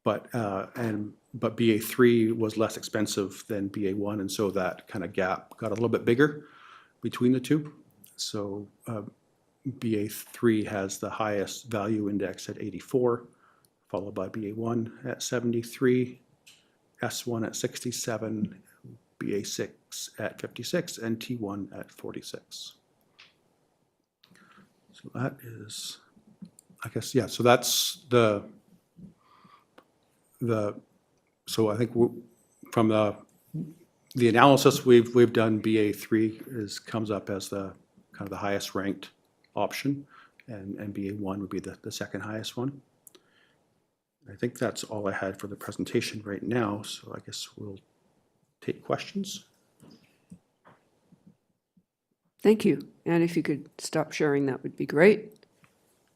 But BA3 was less expensive than BA1, and so that kind of gap got a little bit bigger between the two. So BA3 has the highest value index at 84, followed by BA1 at 73, S1 at 67, BA6 at 56, and T1 at 46. So that is, I guess, yeah, so that's so I think from the analysis we've done, BA3 comes up as the kind of the highest ranked option, and BA1 would be the second highest one. I think that's all I had for the presentation right now, so I guess we'll take questions. Thank you. And if you could stop sharing, that would be great.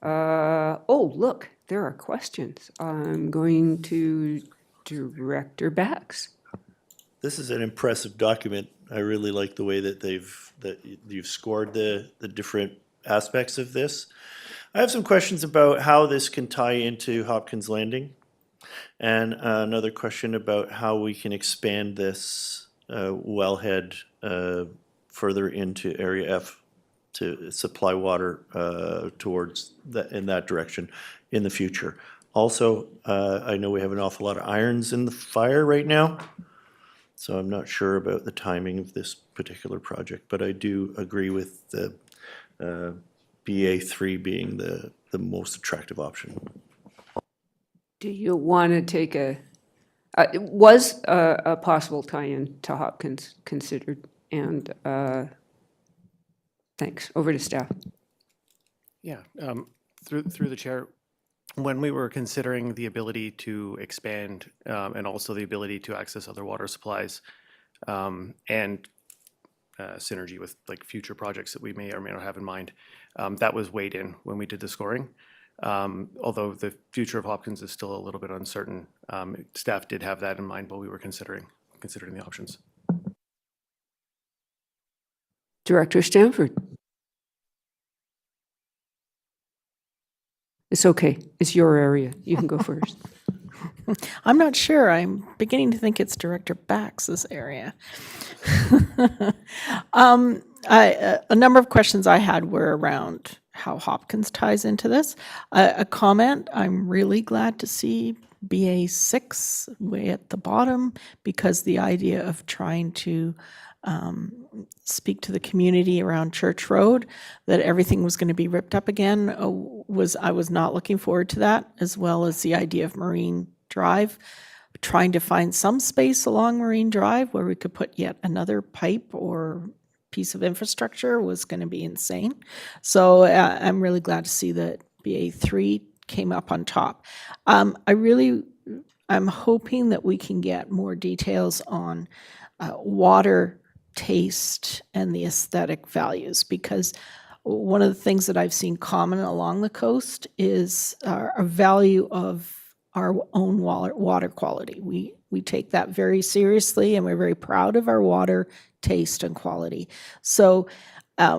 Oh, look, there are questions. I'm going to Director Bax. This is an impressive document. I really like the way that you've scored the different aspects of this. I have some questions about how this can tie into Hopkins Landing, and another question about how we can expand this wellhead further into Area F to supply water towards in that direction in the future. Also, I know we have an awful lot of irons in the fire right now, so I'm not sure about the timing of this particular project, but I do agree with the BA3 being the most attractive option. Do you want to take was a possible tie-in to Hopkins considered? And thanks. Over to staff. Yeah, through the chair, when we were considering the ability to expand and also the ability to access other water supplies and synergy with like future projects that we may or may not have in mind, that was weighed in when we did the scoring. Although the future of Hopkins is still a little bit uncertain, staff did have that in mind while we were considering the options. Director Stanford. It's okay. It's your area. You can go first. I'm not sure. I'm beginning to think it's Director Bax's area. A number of questions I had were around how Hopkins ties into this. A comment, I'm really glad to see BA6 way at the bottom, because the idea of trying to speak to the community around Church Road that everything was going to be ripped up again. I was not looking forward to that, as well as the idea of Marine Drive. Trying to find some space along Marine Drive where we could put yet another pipe or piece of infrastructure was going to be insane. So I'm really glad to see that BA3 came up on top. I'm hoping that we can get more details on water, taste, and the aesthetic values, because one of the things that I've seen common along the coast is our value of our own water quality. We take that very seriously, and we're very proud of our water, taste, and quality. So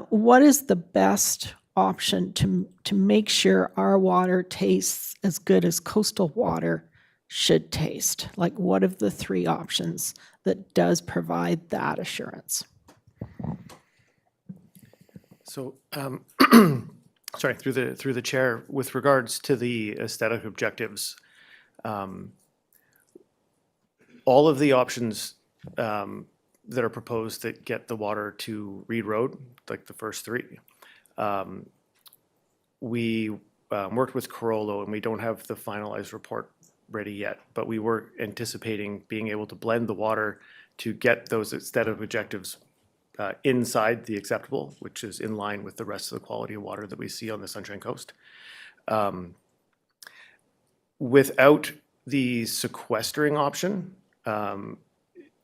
what is the best option to make sure our water tastes as good as coastal water should taste? Like, what of the three options that does provide that assurance? So, sorry, through the chair, with regards to the aesthetic objectives, all of the options that are proposed that get the water to Reed Road, like the first three, we worked with Carollo, and we don't have the finalized report ready yet, but we were anticipating being able to blend the water to get those aesthetic objectives inside the acceptable, which is in line with the rest of the quality of water that we see on the Sunshine Coast. Without the sequestering option,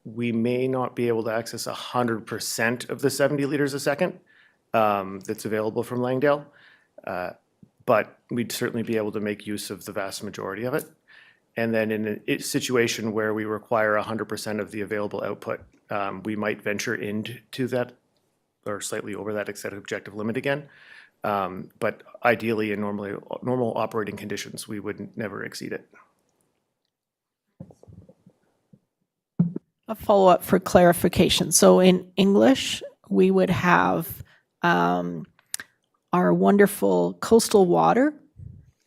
we may not be able to access 100% of the 70 liters a second that's available from Langdale, but we'd certainly be able to make use of the vast majority of it. And then in a situation where we require 100% of the available output, we might venture into that or slightly over that aesthetic objective limit again. But ideally, in normal operating conditions, we would never exceed it. A follow-up for clarification. So in English, we would have our wonderful coastal water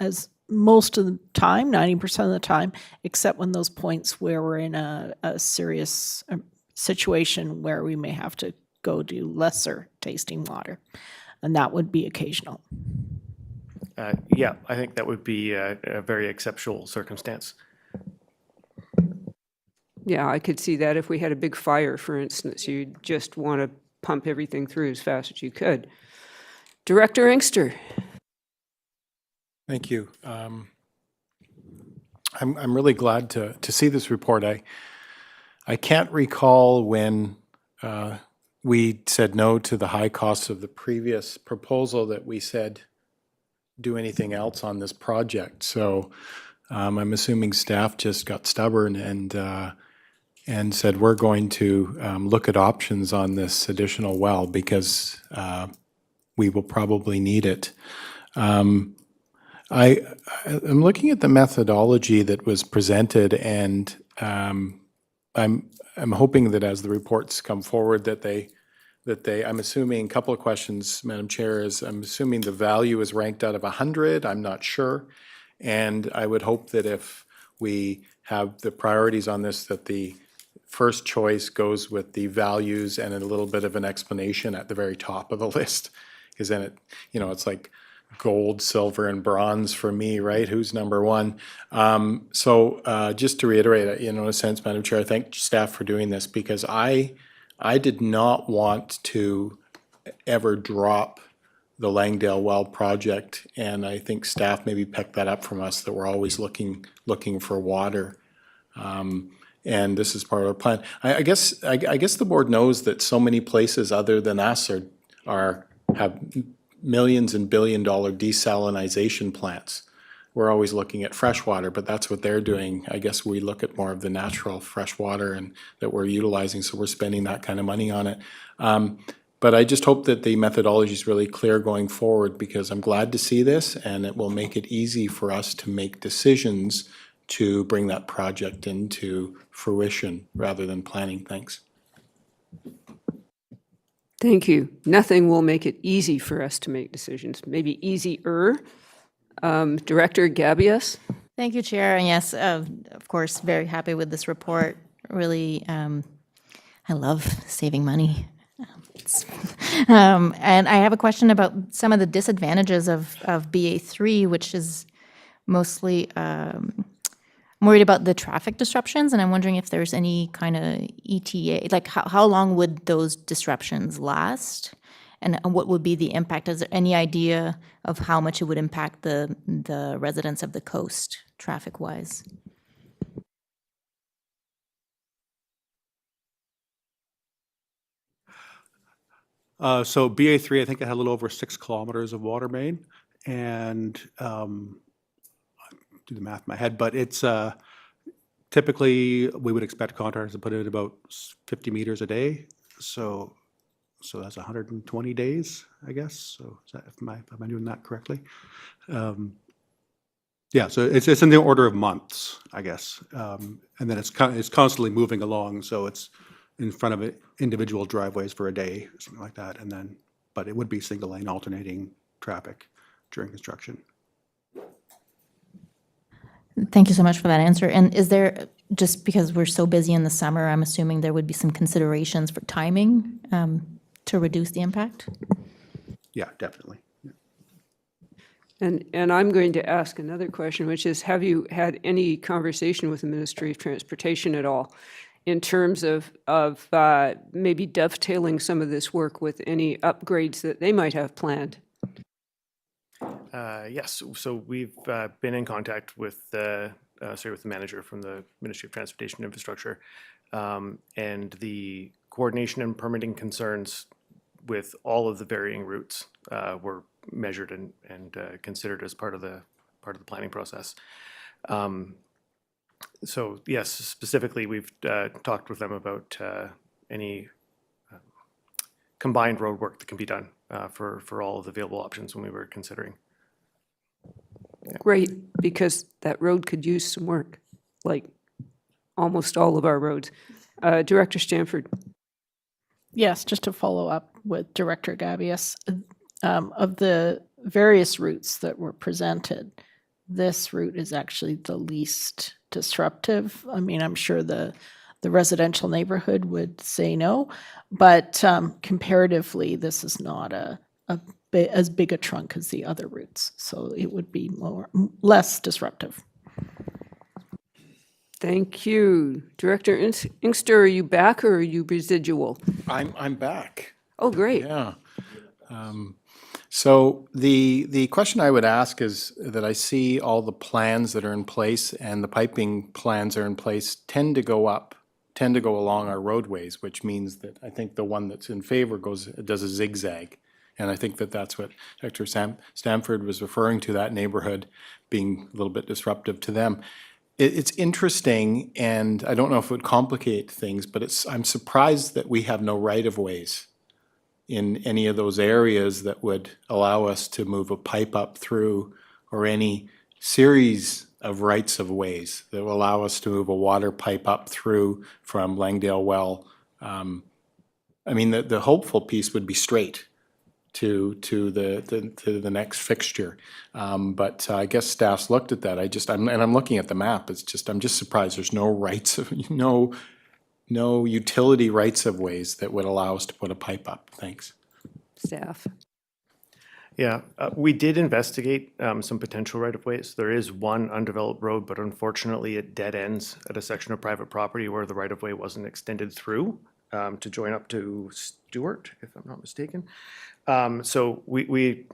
as most of the time, 90% of the time, except when those points where we're in a serious situation where we may have to go do lesser tasting water, and that would be occasional. Yeah, I think that would be a very exceptional circumstance. Yeah, I could see that if we had a big fire, for instance, you'd just want to pump everything through as fast as you could. Director Inkster. Thank you. I'm really glad to see this report. I can't recall when we said no to the high costs of the previous proposal that we said do anything else on this project. So I'm assuming staff just got stubborn and said we're going to look at options on this additional well because we will probably need it. I'm looking at the methodology that was presented, and I'm hoping that as the reports come forward I'm assuming a couple of questions, Madam Chair, is I'm assuming the value is ranked out of 100. I'm not sure. And I would hope that if we have the priorities on this, that the first choice goes with the values and a little bit of an explanation at the very top of the list. Because then it's like gold, silver, and bronze for me, right? Who's number one? So just to reiterate, in a sense, Madam Chair, I thank staff for doing this, because I did not want to ever drop the Langdale Well project, and I think staff maybe picked that up from us, that we're always looking for water. And this is part of our plan. I guess the board knows that so many places other than us have millions and billion-dollar desalinization plants. We're always looking at fresh water, but that's what they're doing. I guess we look at more of the natural fresh water and that we're utilizing, so we're spending that kind of money on it. But I just hope that the methodology is really clear going forward, because I'm glad to see this, and it will make it easy for us to make decisions to bring that project into fruition rather than planning. Thanks. Thank you. Nothing will make it easy for us to make decisions. Maybe easier. Director Gabius. Thank you, Chair. And yes, of course, very happy with this report. Really I love saving money. And I have a question about some of the disadvantages of BA3, which is mostly I'm worried about the traffic disruptions, and I'm wondering if there's any kind of ETA, like how long would those disruptions last? And what would be the impact? Is there any idea of how much it would impact the residents of the coast traffic-wise? So BA3, I think it had a little over 6 kilometers of water main, and do the math in my head, but it's typically we would expect contractors to put in about 50 meters a day. So that's 120 days, I guess. So is that, am I doing that correctly? Yeah, so it's in the order of months, I guess, and then it's constantly moving along. So it's in front of it, individual driveways for a day, something like that, and then, but it would be single lane alternating traffic during construction. Thank you so much for that answer. And is there, just because we're so busy in the summer, I'm assuming there would be some considerations for timing to reduce the impact? Yeah, definitely. And I'm going to ask another question, which is, have you had any conversation with the Ministry of Transportation at all in terms of maybe dovetailing some of this work with any upgrades that they might have planned? Yes, so we've been in contact with the manager from the Ministry of Transportation and Infrastructure, and the coordination and permitting concerns with all of the varying routes were measured and considered as part of the planning process. So yes, specifically, we've talked with them about any combined road work that can be done for all of the available options when we were considering. Great, because that road could use some work, like almost all of our roads. Director Stanford. Yes, just to follow up with Director Gabius, of the various routes that were presented, this route is actually the least disruptive. I mean, I'm sure the residential neighborhood would say no, but comparatively, this is not as big a trunk as the other routes, so it would be less disruptive. Thank you. Director Inkster, are you back or are you residual? I'm back. Oh, great. Yeah. So the question I would ask is that I see all the plans that are in place and the piping plans are in place tend to go along our roadways, which means that I think the one that's in favor does a zigzag. And I think that's what Dr. Stanford was referring to, that neighborhood being a little bit disruptive to them. It's interesting, and I don't know if it would complicate things, but I'm surprised that we have no right-of-ways in any of those areas that would allow us to move a pipe up through, or any series of rights-of-ways that will allow us to move a water pipe up through from Langdale Well. I mean, the hopeful piece would be straight to the next fixture. But I guess staff's looked at that. I'm looking at the map. I'm just surprised there's no utility rights of ways that would allow us to put a pipe up. Thanks. Staff. Yeah, we did investigate some potential right-of-ways. There is one undeveloped road, but unfortunately it dead ends at a section of private property where the right-of-way wasn't extended through to join up to Stewart, if I'm not mistaken. So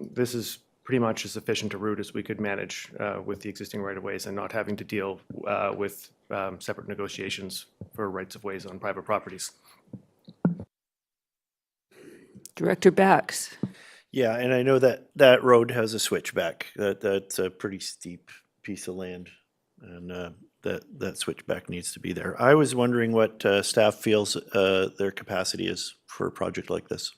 this is pretty much as efficient a route as we could manage with the existing right-of-ways and not having to deal with separate negotiations for rights-of-ways on private properties. Director Bax. Yeah, and I know that road has a switchback. That's a pretty steep piece of land, and that switchback needs to be there. I was wondering what staff feels their capacity is for a project like this.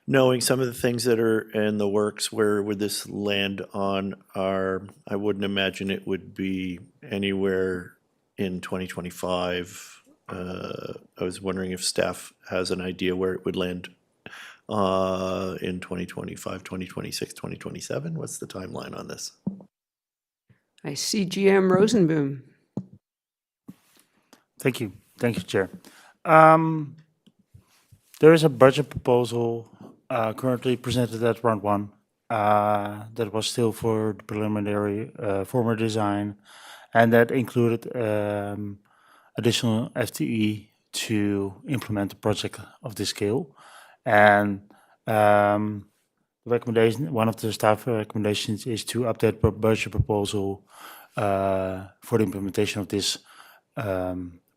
Knowing some of the things that are in the works, where would this land on I wouldn't imagine it would be anywhere in 2025. I was wondering if staff has an idea where it would land in 2025, 2026, 2027. What's the timeline on this? I see GM Rosenboom. Thank you, Chair. There is a budget proposal currently presented at round one that was still for the preliminary former design, and that included additional FTE to implement a project of this scale. And recommendation, one of the staff recommendations is to update budget proposal for the implementation of this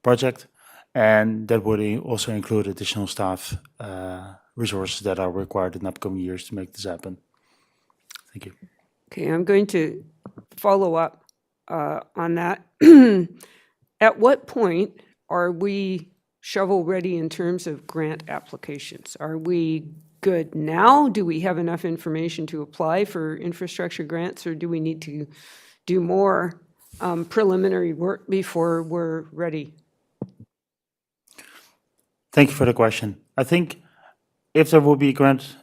project, and that would also include additional staff resources that are required in upcoming years to make this happen. Thank you. Okay, I'm going to follow up on that. At what point are we shovel-ready in terms of grant applications? Are we good now? Do we have enough information to apply for infrastructure grants, or do we need to do more preliminary work before we're ready? Thank you for the question. I think if there will be grants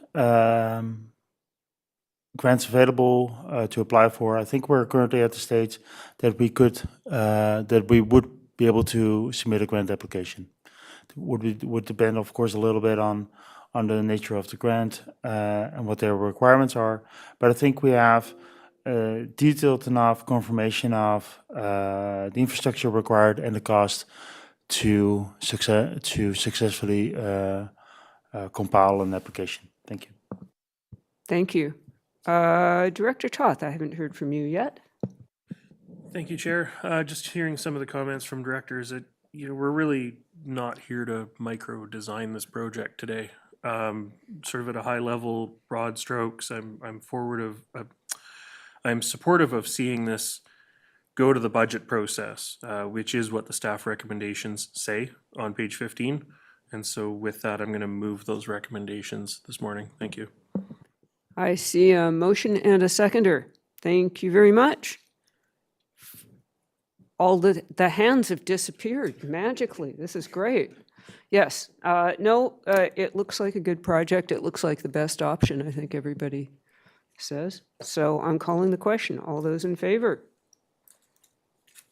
available to apply for, I think we're currently at the stage that we would be able to submit a grant application. Would depend, of course, a little bit on the nature of the grant and what their requirements are. But I think we have detailed enough confirmation of the infrastructure required and the cost to successfully compile an application. Thank you. Thank you. Director Toth, I haven't heard from you yet. Thank you, Chair. Just hearing some of the comments from directors, that we're really not here to micro design this project today. Sort of at a high level, broad strokes, I'm supportive of seeing this go to the budget process, which is what the staff recommendations say on page 15. And so with that, I'm going to move those recommendations this morning. Thank you. I see a motion and a seconder. Thank you very much. All the hands have disappeared magically. This is great. Yes, no, it looks like a good project. It looks like the best option, I think everybody says. So I'm calling the question. All those in favor?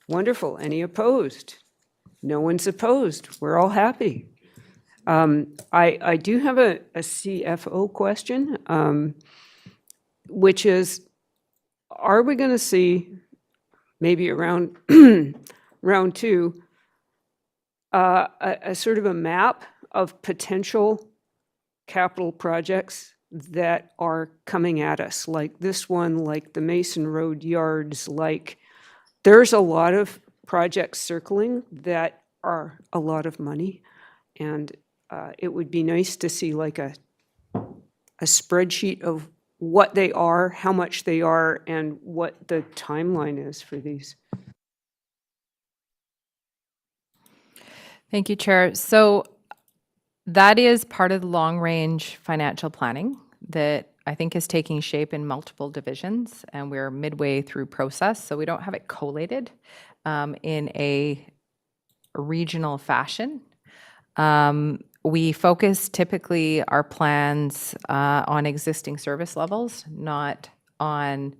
Wonderful. Any opposed? No one's opposed. We're all happy. I do have a CFO question, which is, are we going to see maybe around round two, a sort of a map of potential capital projects that are coming at us, like this one, like the Mason Road yards, like there's a lot of projects circling that are a lot of money, and it would be nice to see like a spreadsheet of what they are, how much they are, and what the timeline is for these. Thank you, Chair. So that is part of the long-range financial planning that I think is taking shape in multiple divisions, and we're midway through process, so we don't have it collated in a regional fashion. We focus typically our plans on existing service levels, not on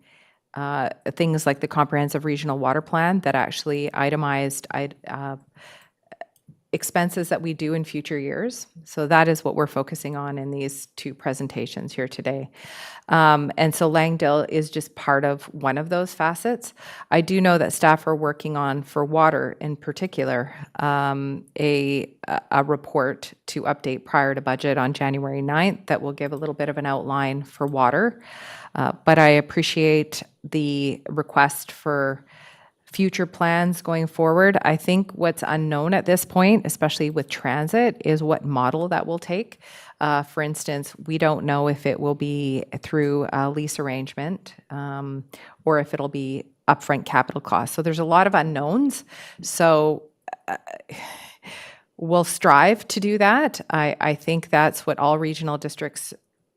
things like the Comprehensive Regional Water Plan that actually itemized expenses that we do in future years. So that is what we're focusing on in these two presentations here today. And so Langdale is just part of one of those facets. I do know that staff are working on, for water in particular, a report to update prior to budget on January 9th that will give a little bit of an outline for water. But I appreciate the request for future plans going forward. I think what's unknown at this point, especially with transit, is what model that will take. For instance, we don't know if it will be through a lease arrangement or if it'll be upfront capital costs. So there's a lot of unknowns. So we'll strive to do that. I think that's what all regional districts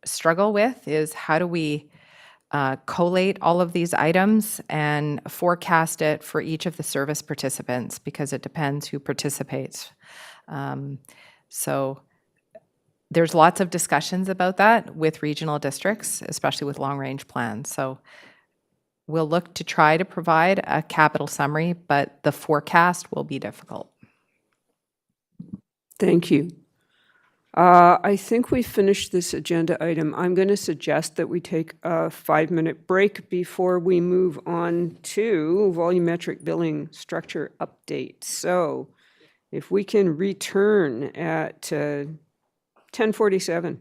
struggle with, is how do we collate all of these items and forecast it for each of the service participants, because it depends who participates. So there's lots of discussions about that with regional districts, especially with long-range plans. So we'll look to try to provide a capital summary, but the forecast will be difficult. Thank you. I think we finished this agenda item. I'm going to suggest that we take a 5-minute break before we move on to volumetric billing structure update. So if we can return at 10:47.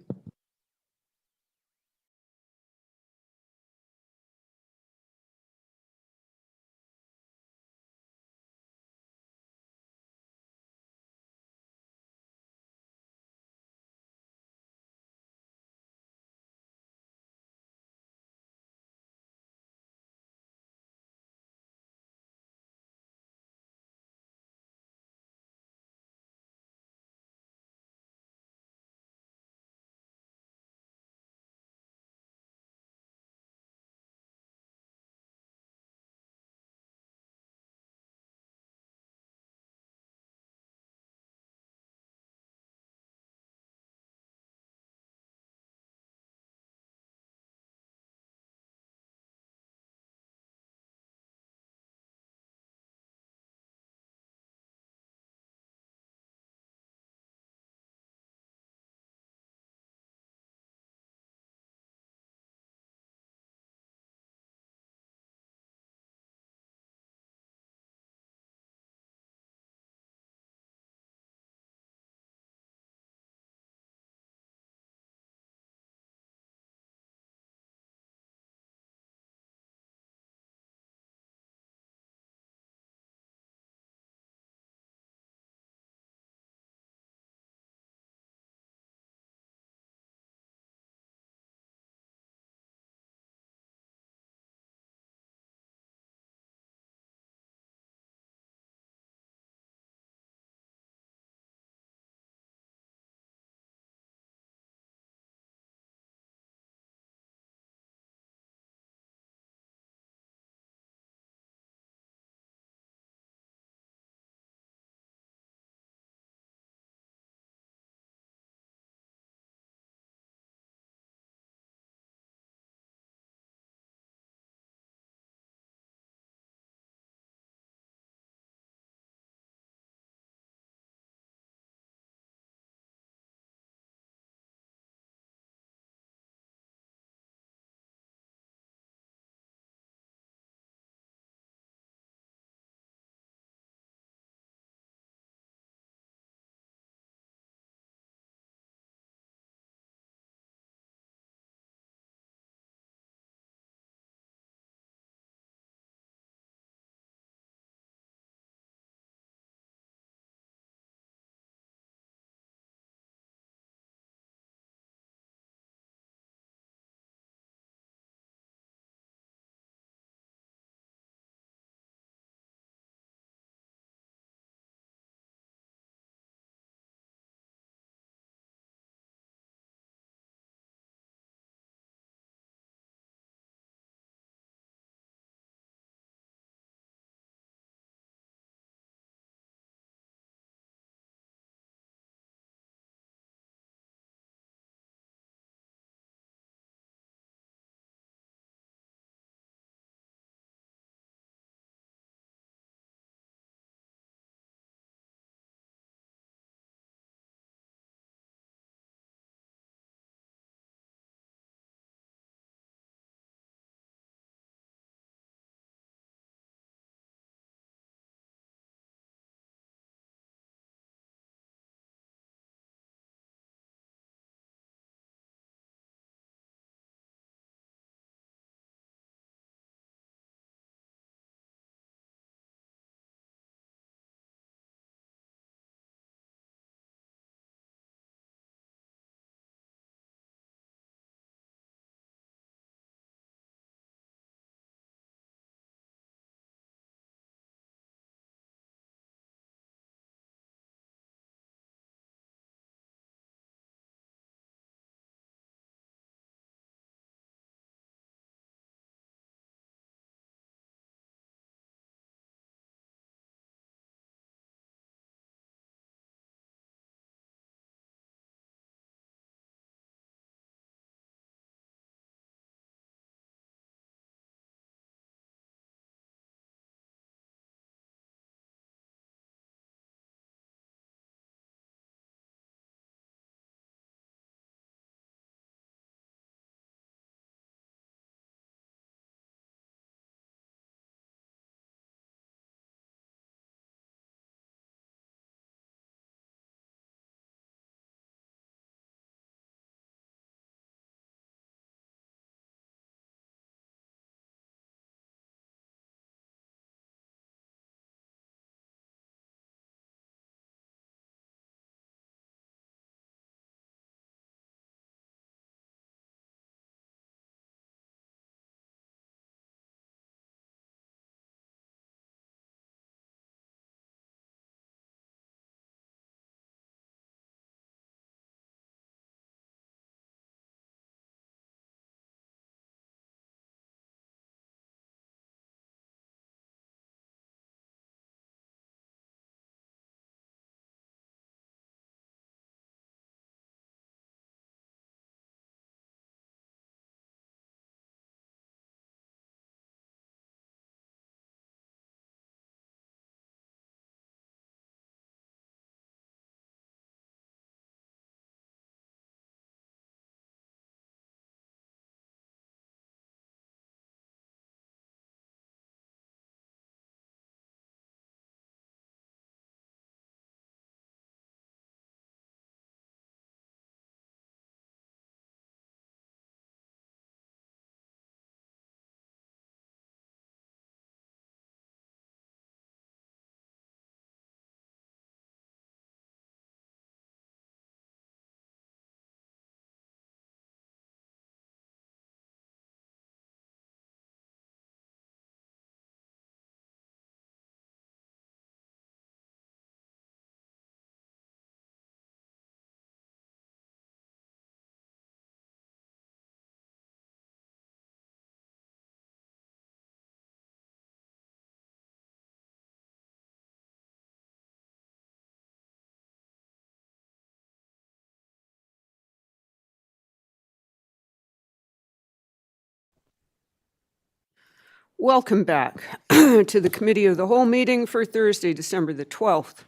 Welcome back to the Committee of the Whole meeting for Thursday, December the 12th.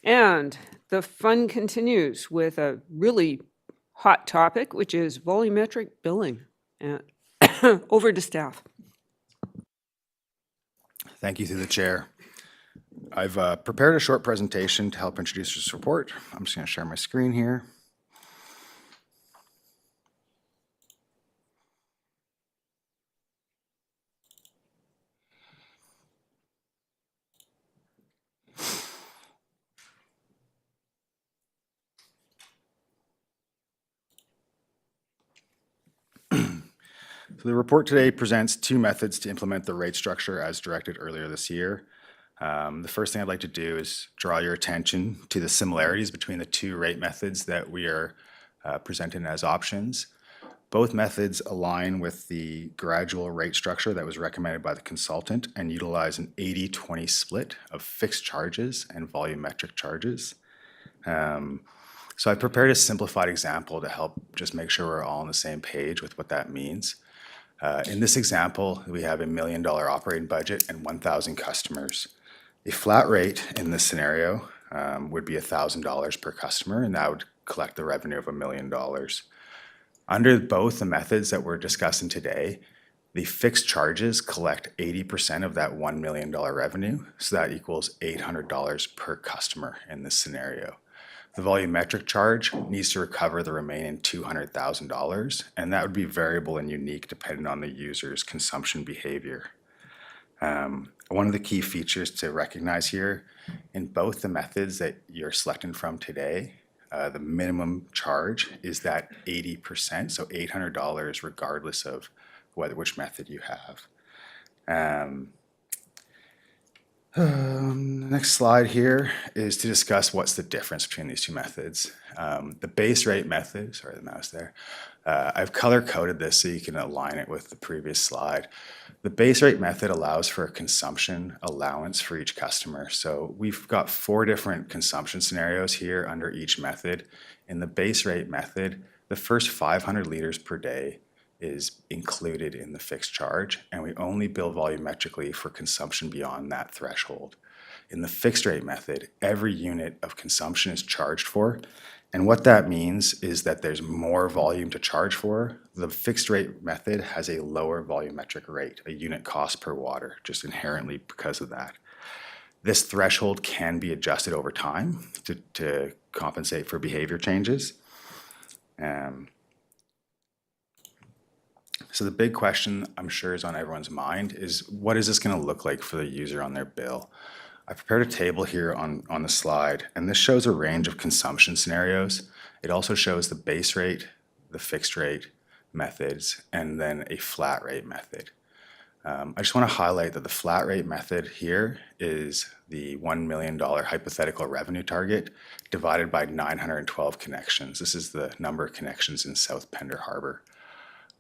And the fun continues with a really hot topic, which is volumetric billing. Over to staff. Thank you through the chair. I've prepared a short presentation to help introduce this report. I'm just going to share my screen here. So the report today presents two methods to implement the rate structure as directed earlier this year. The first thing I'd like to do is draw your attention to the similarities between the two rate methods that we are presenting as options. Both methods align with the gradual rate structure that was recommended by the consultant and utilize an 80-20 split of fixed charges and volumetric charges. So I prepared a simplified example to help just make sure we're all on the same page with what that means. In this example, we have $1 million operating budget and 1,000 customers. A flat rate in this scenario would be $1,000 per customer, and that would collect the revenue of $1 million. Under both the methods that we're discussing today, the fixed charges collect 80% of that $1 million revenue, so that equals $800 per customer in this scenario. The volumetric charge needs to recover the remaining $200,000, and that would be variable and unique depending on the user's consumption behavior. One of the key features to recognize here, in both the methods that you're selecting from today, the minimum charge is that 80%, so $800 regardless of which method you have. Next slide here is to discuss what's the difference between these two methods. The base rate method, sorry, the mouse there, I've color-coded this so you can align it with the previous slide. The base rate method allows for a consumption allowance for each customer. So we've got 4 different consumption scenarios here under each method. In the base rate method, the first 500 liters per day is included in the fixed charge, and we only bill volumetrically for consumption beyond that threshold. In the fixed rate method, every unit of consumption is charged for, and what that means is that there's more volume to charge for. The fixed rate method has a lower volumetric rate, a unit cost per water, just inherently because of that. This threshold can be adjusted over time to compensate for behavior changes. So the big question I'm sure is on everyone's mind is, what is this going to look like for the user on their bill? I prepared a table here on the slide, and this shows a range of consumption scenarios. It also shows the base rate, the fixed rate methods, and then a flat rate method. I just want to highlight that the flat rate method here is the $1 million hypothetical revenue target divided by 912 connections. This is the number of connections in South Pender Harbor.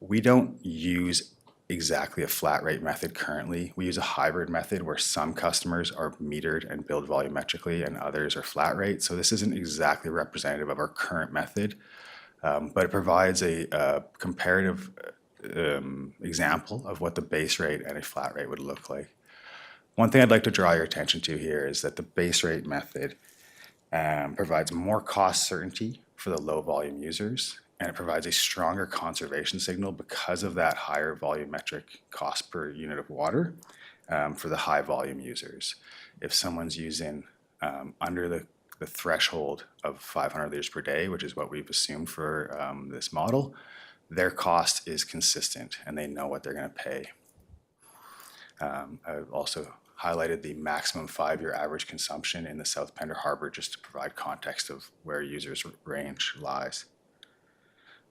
We don't use exactly a flat rate method currently. We use a hybrid method where some customers are metered and billed volumetrically and others are flat rate. So this isn't exactly representative of our current method, but it provides a comparative example of what the base rate and a flat rate would look like. One thing I'd like to draw your attention to here is that the base rate method provides more cost certainty for the low volume users, and it provides a stronger conservation signal because of that higher volumetric cost per unit of water for the high volume users. If someone's using under the threshold of 500 liters per day, which is what we've assumed for this model, their cost is consistent and they know what they're going to pay. I've also highlighted the maximum 5-year average consumption in the South Pender Harbor just to provide context of where users' range lies.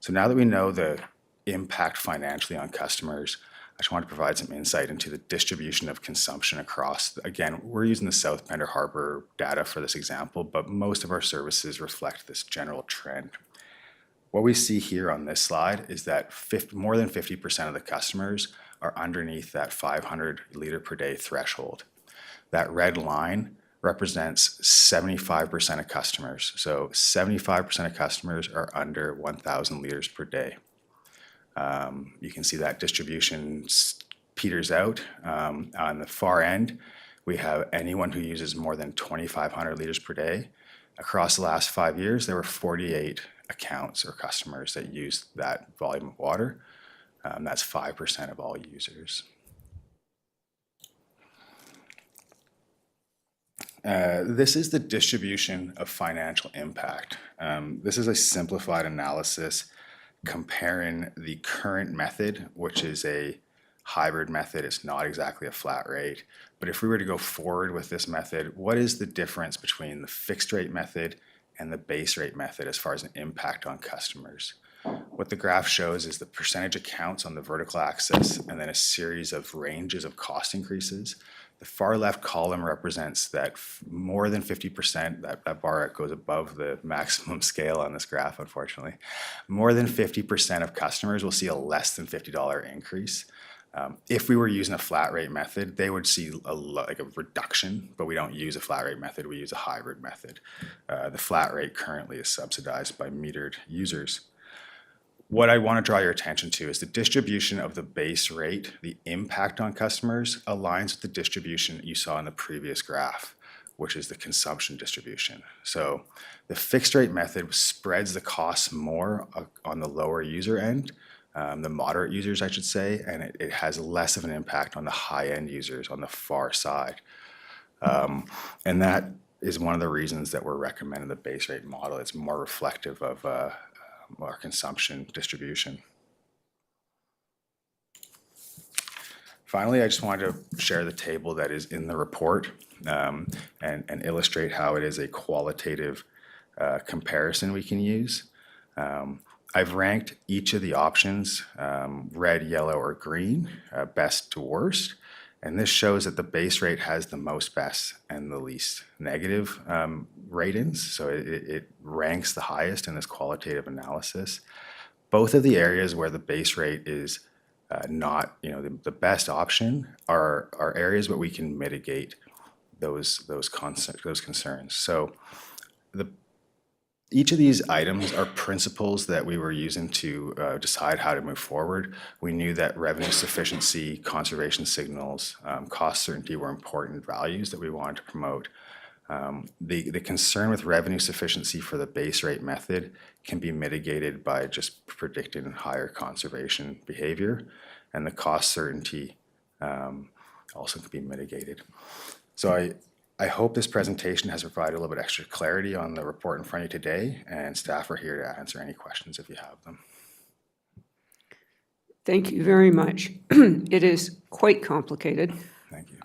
So now that we know the impact financially on customers, I just want to provide some insight into the distribution of consumption across. Again, we're using the South Pender Harbor data for this example, but most of our services reflect this general trend. What we see here on this slide is that more than 50% of the customers are underneath that 500 liter per day threshold. That red line represents 75% of customers. So 75% of customers are under 1,000 liters per day. You can see that distribution peters out. On the far end, we have anyone who uses more than 2,500 liters per day. Across the last 5 years, there were 48 accounts or customers that used that volume of water. That's 5% of all users. This is the distribution of financial impact. This is a simplified analysis comparing the current method, which is a hybrid method. It's not exactly a flat rate. But if we were to go forward with this method, what is the difference between the fixed rate method and the base rate method as far as an impact on customers? What the graph shows is the percentage accounts on the vertical axis and then a series of ranges of cost increases. The far left column represents that more than 50%, that bar goes above the maximum scale on this graph, unfortunately. More than 50% of customers will see a less than $50 increase. If we were using a flat rate method, they would see like a reduction, but we don't use a flat rate method, we use a hybrid method. The flat rate currently is subsidized by metered users. What I want to draw your attention to is the distribution of the base rate, the impact on customers aligns with the distribution you saw in the previous graph, which is the consumption distribution. So the fixed rate method spreads the costs more on the lower user end, the moderate users, I should say, and it has less of an impact on the high end users on the far side. And that is one of the reasons that we're recommending the base rate model. It's more reflective of our consumption distribution. Finally, I just wanted to share the table that is in the report and illustrate how it is a qualitative comparison we can use. I've ranked each of the options, red, yellow, or green, best to worst. And this shows that the base rate has the most best and the least negative ratings. So it ranks the highest in this qualitative analysis. Both of the areas where the base rate is not the best option are areas where we can mitigate those concerns. So each of these items are principles that we were using to decide how to move forward. We knew that revenue sufficiency, conservation signals, cost certainty were important values that we wanted to promote. The concern with revenue sufficiency for the base rate method can be mitigated by just predicting higher conservation behavior, and the cost certainty also can be mitigated. So I hope this presentation has provided a little bit extra clarity on the report in front of you today, and staff are here to answer any questions if you have them. Thank you very much. It is quite complicated. Thank you.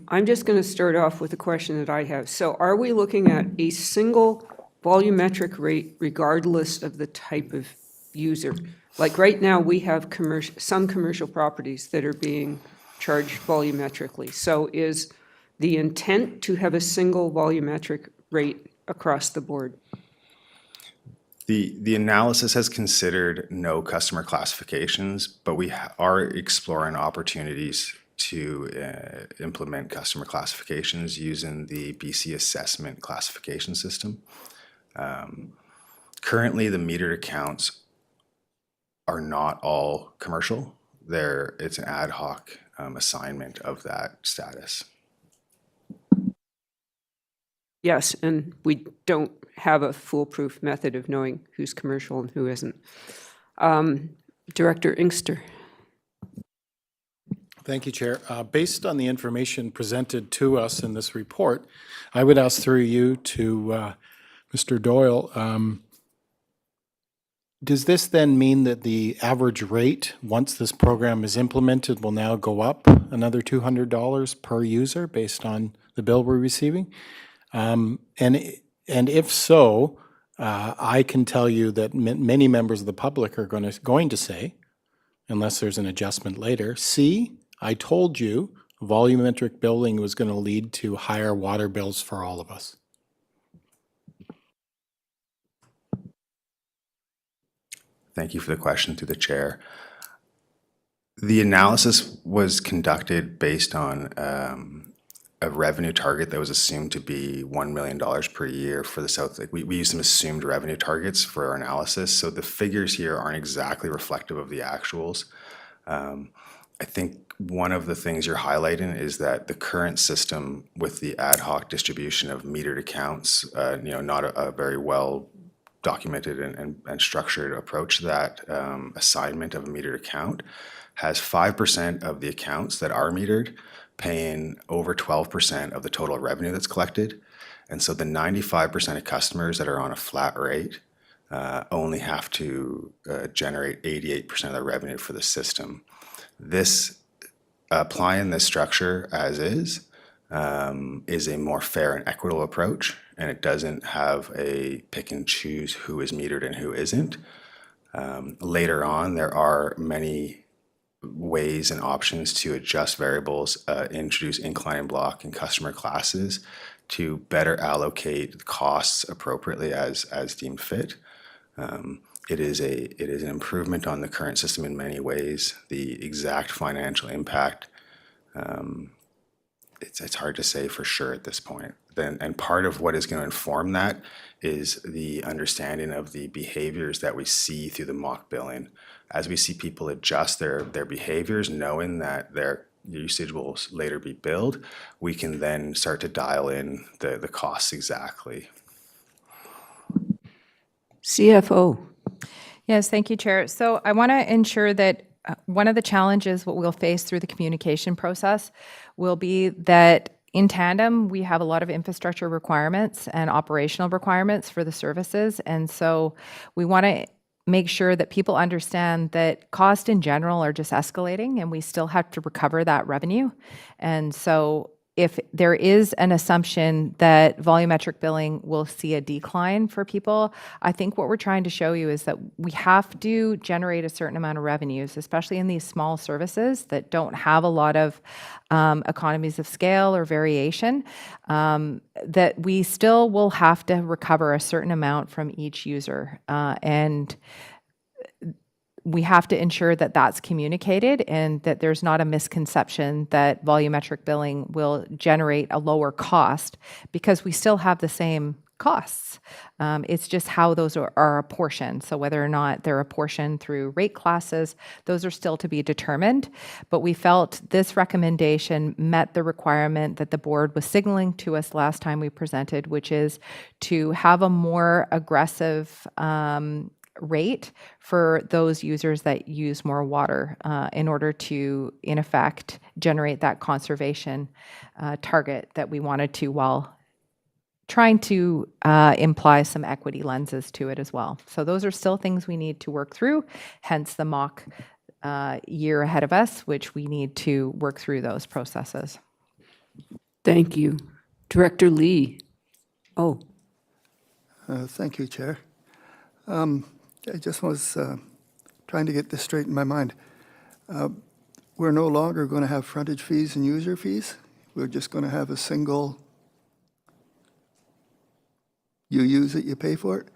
I'm just going to start off with a question that I have. So are we looking at a single volumetric rate regardless of the type of user? Like right now, we have some commercial properties that are being charged volumetrically. So is the intent to have a single volumetric rate across the board? The analysis has considered no customer classifications, but we are exploring opportunities to implement customer classifications using the BC assessment classification system. Currently, the metered accounts are not all commercial. It's an ad hoc assignment of that status. Yes, and we don't have a foolproof method of knowing who's commercial and who isn't. Director Inkster. Thank you, Chair. Based on the information presented to us in this report, I would ask through you to Mr. Doyle, does this then mean that the average rate, once this program is implemented, will now go up another $200 per user based on the bill we're receiving? And if so, I can tell you that many members of the public are going to say, unless there's an adjustment later, see, I told you volumetric billing was going to lead to higher water bills for all of us. Thank you for the question through the chair. The analysis was conducted based on a revenue target that was assumed to be $1 million per year for the South. Like we used some assumed revenue targets for our analysis, so the figures here aren't exactly reflective of the actuals. I I think one of the things you're highlighting is that the current system with the ad hoc distribution of metered accounts, not a very well documented and structured approach to that assignment of a metered account, has 5% of the accounts that are metered paying over 12% of the total revenue that's collected. And so the 95% of customers that are on a flat rate only have to generate 88% of the revenue for the system. Applying this structure as is a more fair and equitable approach, and it doesn't have a pick and choose who is metered and who isn't. Later on, there are many ways and options to adjust variables, introduce incline block and customer classes to better allocate costs appropriately as deemed fit. It is an improvement on the current system in many ways. The exact financial impact, it's hard to say for sure at this point. And part of what is going to inform that is the understanding of the behaviors that we see through the mock billing. As we see people adjust their behaviors, knowing that their usage will later be billed, we can then start to dial in the costs exactly. CFO. Yes, thank you, Chair. So I want to ensure that one of the challenges what we'll face through the communication process will be that in tandem, we have a lot of infrastructure requirements and operational requirements for the services. And so we want to make sure that people understand that costs in general are just escalating and we still have to recover that revenue. And so if there is an assumption that volumetric billing will see a decline for people, I think what we're trying to show you is that we have to generate a certain amount of revenues, especially in these small services that don't have a lot of economies of scale or variation, that we still will have to recover a certain amount from each user. And we have to ensure that that's communicated and that there's not a misconception that volumetric billing will generate a lower cost because we still have the same costs. It's just how those are apportioned. So whether or not they're apportioned through rate classes, those are still to be determined. But we felt this recommendation met the requirement that the board was signaling to us last time we presented, which is to have a more aggressive rate for those users that use more water in order to, in effect, generate that conservation target that we wanted to while trying to imply some equity lenses to it as well. So those are still things we need to work through, hence the mock year ahead of us, which we need to work through those processes. Thank you. Director Lee. Oh. Thank you, Chair. I just was trying to get this straight in my mind. We're no longer going to have frontage fees and user fees. We're just going to have a single, you use it, you pay for it.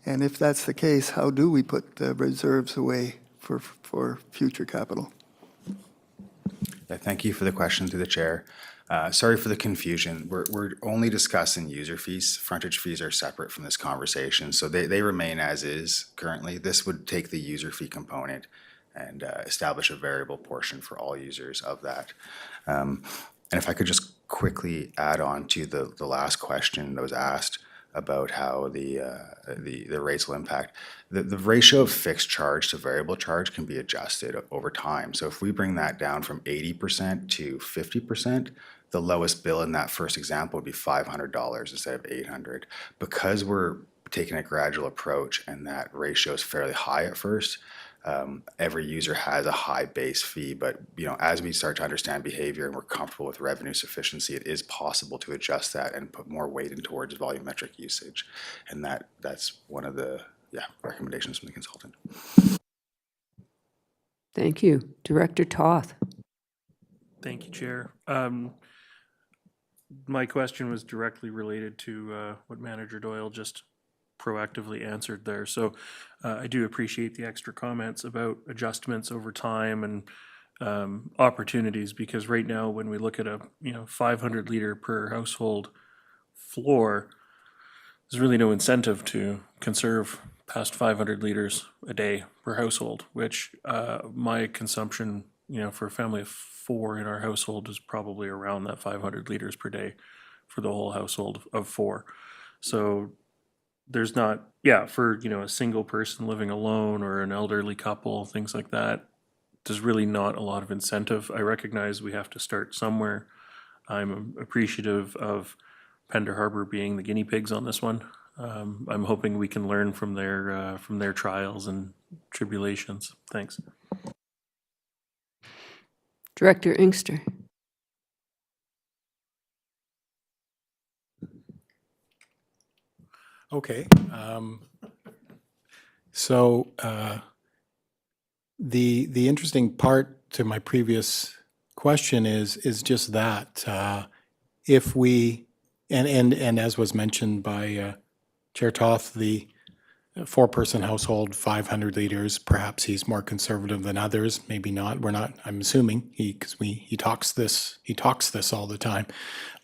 And if that's the case, how do we put the reserves away for future capital? Yeah, thank you for the question through the chair. Sorry for the confusion. We're only discussing user fees. Frontage fees are separate from this conversation, so they remain as is currently. This would take the user fee component and establish a variable portion for all users of that. And if I could just quickly add on to the last question that was asked about how the rates will impact. The ratio of fixed charge to variable charge can be adjusted over time. So if we bring that down from 80% to 50%, the lowest bill in that first example would be $500 instead of $800. Because we're taking a gradual approach and that ratio is fairly high at first, every user has a high base fee, but as we start to understand behavior and we're comfortable with revenue sufficiency, it is possible to adjust that and put more weight in towards volumetric usage. And that's one of the recommendations from the consultant. Thank you. Director Toth. Thank you, Chair. My question was directly related to what Manager Doyle just proactively answered there. So I do appreciate the extra comments about adjustments over time and opportunities, because right now when we look at a 500 liter per household floor, there's really no incentive to conserve past 500 liters a day per household, which my consumption for a family of 4 in our household is probably around that 500 liters per day for the whole household of 4. So there's not, for, a single person living alone or an elderly couple, things like that, there's really not a lot of incentive. I recognize we have to start somewhere. I'm appreciative of Pender Harbor being the guinea pigs on this one. I'm hoping we can learn from their trials and tribulations. Thanks. Director Inkster. Okay. So the interesting part to my previous question is just that if we and as was mentioned by Chair Toth, the 4-person household, 500 liters. Perhaps he's more conservative than others. Maybe not. We're not. I'm assuming because he talks this all the time.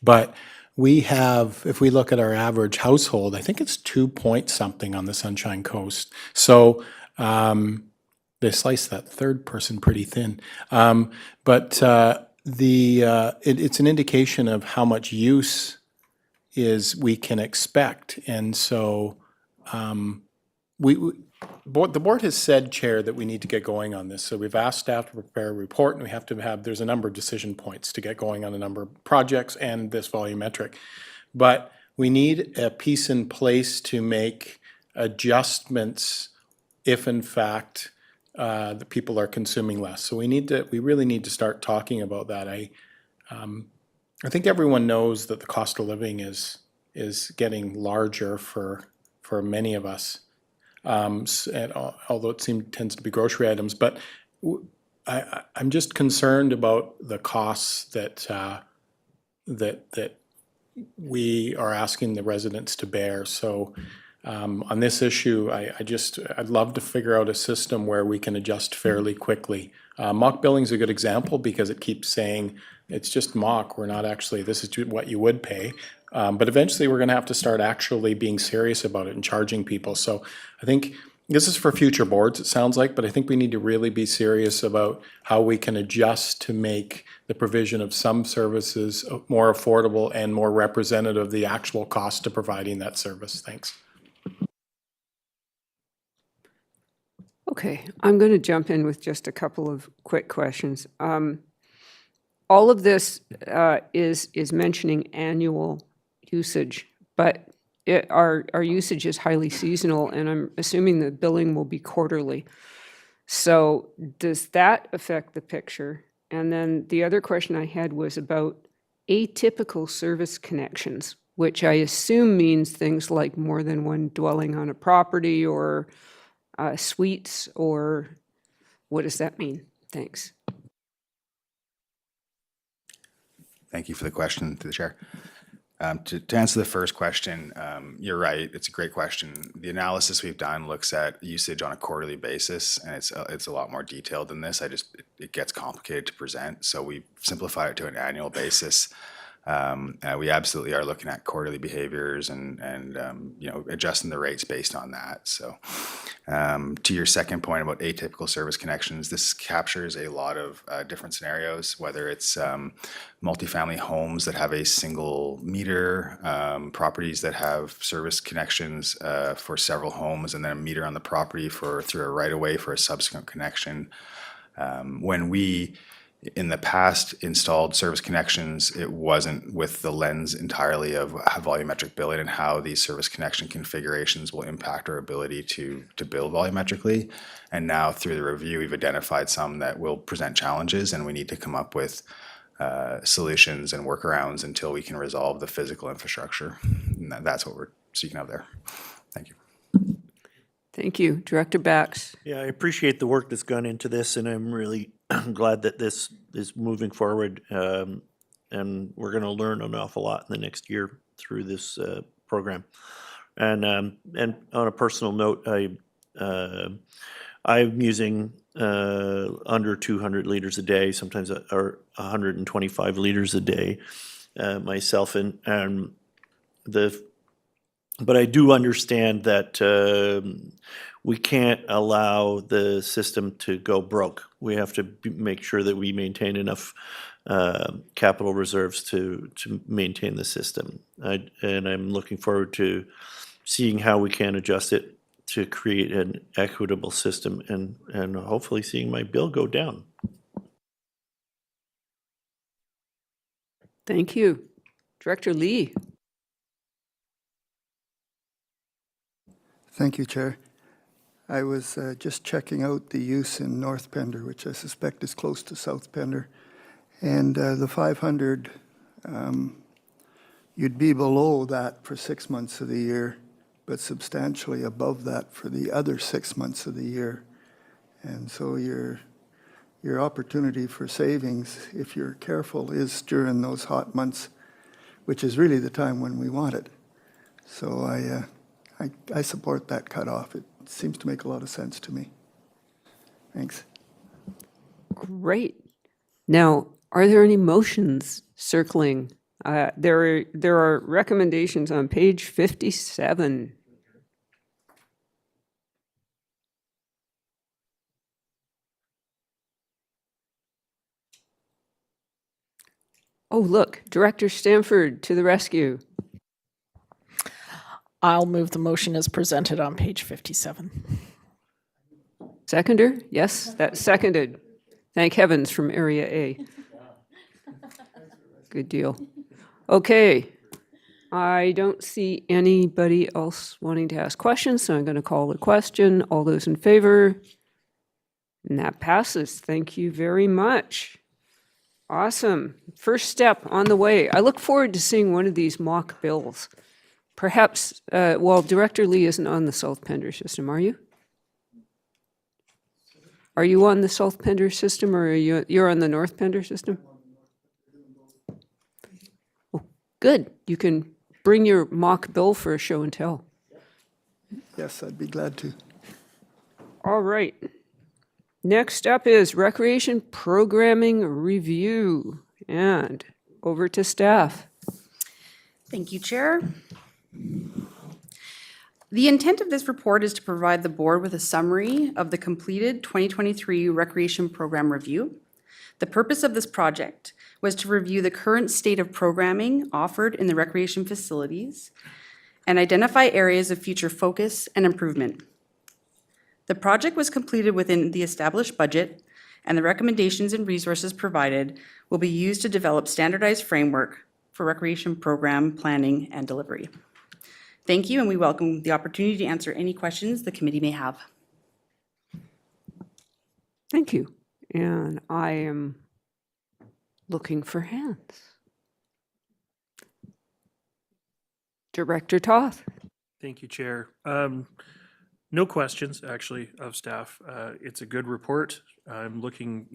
But we have, if we look at our average household, I think it's 2 point something on the Sunshine Coast. So they slice that third person pretty thin. But it's an indication of how much use we can expect, and so. The board has said, Chair, that we need to get going on this. So we've asked staff to prepare a report, and we have to there's a number of decision points to get going on a number of projects and this volumetric. But we need a piece in place to make adjustments if in fact the people are consuming less. So we really need to start talking about that. I think everyone knows that the cost of living is getting larger for many of us. Although it tends to be grocery items, but I'm just concerned about the costs that we are asking the residents to bear. So on this issue, I'd love to figure out a system where we can adjust fairly quickly. Mock billing is a good example because it keeps saying it's just mock. We're not actually, this is what you would pay. But eventually we're going to have to start actually being serious about it and charging people. So I think this is for future boards, it sounds like, but I think we need to really be serious about how we can adjust to make the provision of some services more affordable and more representative of the actual cost of providing that service. Thanks. Okay, I'm going to jump in with just a couple of quick questions. All of this is mentioning annual usage, but our usage is highly seasonal, and I'm assuming the billing will be quarterly. So does that affect the picture? And then the other question I had was about atypical service connections, which I assume means things like more than one dwelling on a property or suites, or what does that mean? Thanks. Thank you for the question to the chair. To answer the first question, you're right. It's a great question. The analysis we've done looks at usage on a quarterly basis, and it's a lot more detailed than this. It gets complicated to present, so we simplified it to an annual basis. We absolutely are looking at quarterly behaviors and adjusting the rates based on that. So to your second point about atypical service connections, this captures a lot of different scenarios, whether it's multifamily homes that have a single meter, properties that have service connections for several homes, and then a meter on the property through a right-of-way for a subsequent connection. When we in the past installed service connections, it wasn't with the lens entirely of volumetric billing and how these service connection configurations will impact our ability to bill volumetrically. And now through the review, we've identified some that will present challenges, and we need to come up with solutions and workarounds until we can resolve the physical infrastructure. And that's what we're seeking out there. Thank you. Thank you. Director Bax. Yeah, I appreciate the work that's gone into this, and I'm really glad that this is moving forward. And we're going to learn an awful lot in the next year through this program. And on a personal note, I'm using under 200 liters a day, sometimes or 125 liters a day myself, but I do understand that we can't allow the system to go broke. We have to make sure that we maintain enough capital reserves to maintain the system. And I'm looking forward to seeing how we can adjust it to create an equitable system and hopefully seeing my bill go down. Thank you. Director Lee. Thank you, Chair. I was just checking out the use in North Pender, which I suspect is close to South Pender. And the 500, you'd be below that for 6 months of the year, but substantially above that for the other 6 months of the year. And so your opportunity for savings, if you're careful, is during those hot months, which is really the time when we want it. So I support that cutoff. It seems to make a lot of sense to me. Thanks. Great. Now, are there any motions circling? There are recommendations on page 57. Oh, look, Director Stanford to the rescue. I'll move the motion as presented on page 57. Seconder? Yes, that's seconded. Thank heavens from Area A. Good deal. Okay. I don't see anybody else wanting to ask questions, so I'm going to call the question. All those in favor? And that passes. Thank you very much. Awesome. First step on the way. I look forward to seeing one of these mock bills. Perhaps, well, Director Lee isn't on the South Pender system, are you? Are you on the South Pender system, or you're on the North Pender system? Oh, good. You can bring your mock bill for a show and tell. Yes, I'd be glad to. All right. Next up is Recreation Programming Review. And over to staff. Thank you, Chair. The intent of this report is to provide the board with a summary of the completed 2023 Recreation Program Review. The purpose of this project was to review the current state of programming offered in the recreation facilities and identify areas of future focus and improvement. The project was completed within the established budget, and the recommendations and resources provided will be used to develop standardized framework for recreation program planning and delivery. Thank you, and we welcome the opportunity to answer any questions the committee may have. Thank you. And I am looking for hands. Director Toth. Thank you, Chair. No questions, actually, of staff. It's a good report. I'm looking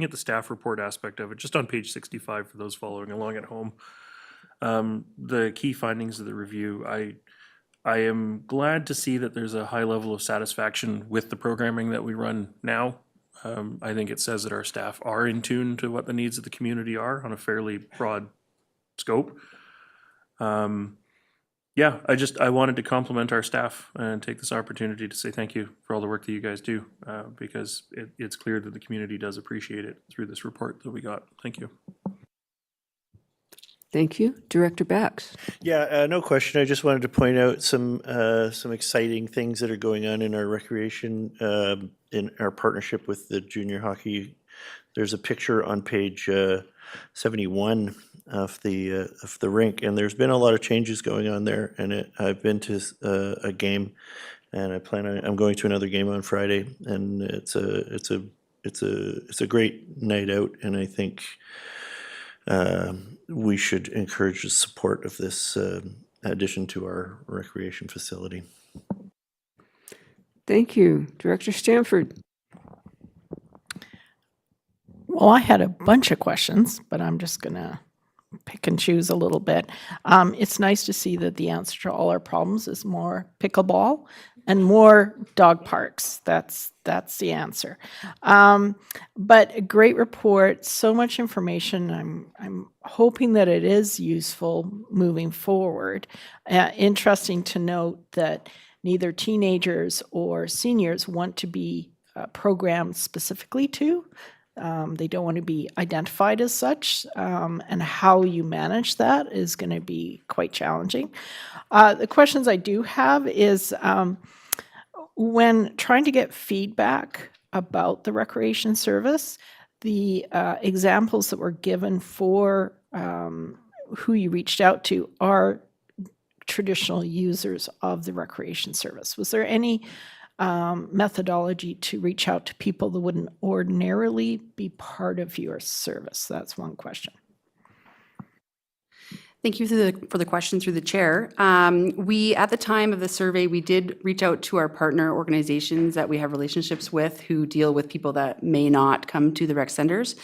at the staff report aspect of it, just on page 65 for those following along at home. The key findings of the review, I am glad to see that there's a high level of satisfaction with the programming that we run now. I think it says that our staff are in tune to what the needs of the community are on a fairly broad scope. Yeah, I wanted to compliment our staff and take this opportunity to say thank you for all the work that you guys do, because it's clear that the community does appreciate it through this report that we got. Thank you. Thank you. Director Bax. Yeah, no question. I just wanted to point out some exciting things that are going on in our recreation, in our partnership with the junior hockey. There's a picture on page 71 of the rink, and there's been a lot of changes going on there. And I've been to a game, and I'm going to another game on Friday, and it's a great night out, and I think we should encourage the support of this addition to our recreation facility. Thank you. Director Stanford. Well, I had a bunch of questions, but I'm just going to pick and choose a little bit. It's nice to see that the answer to all our problems is more pickleball and more dog parks. That's the answer. But a great report, so much information. I'm hoping that it is useful moving forward. Interesting to note that neither teenagers or seniors want to be programmed specifically to. They don't want to be identified as such, and how you manage that is going to be quite challenging. The questions I do have is when trying to get feedback about the recreation service, the examples that were given for who you reached out to are traditional users of the recreation service. Was there any methodology to reach out to people that wouldn't ordinarily be part of your service? That's one question. Thank you for the question through the chair. We, at the time of the survey, we did reach out to our partner organizations that we have relationships with who deal with people that may not come to the rec centers.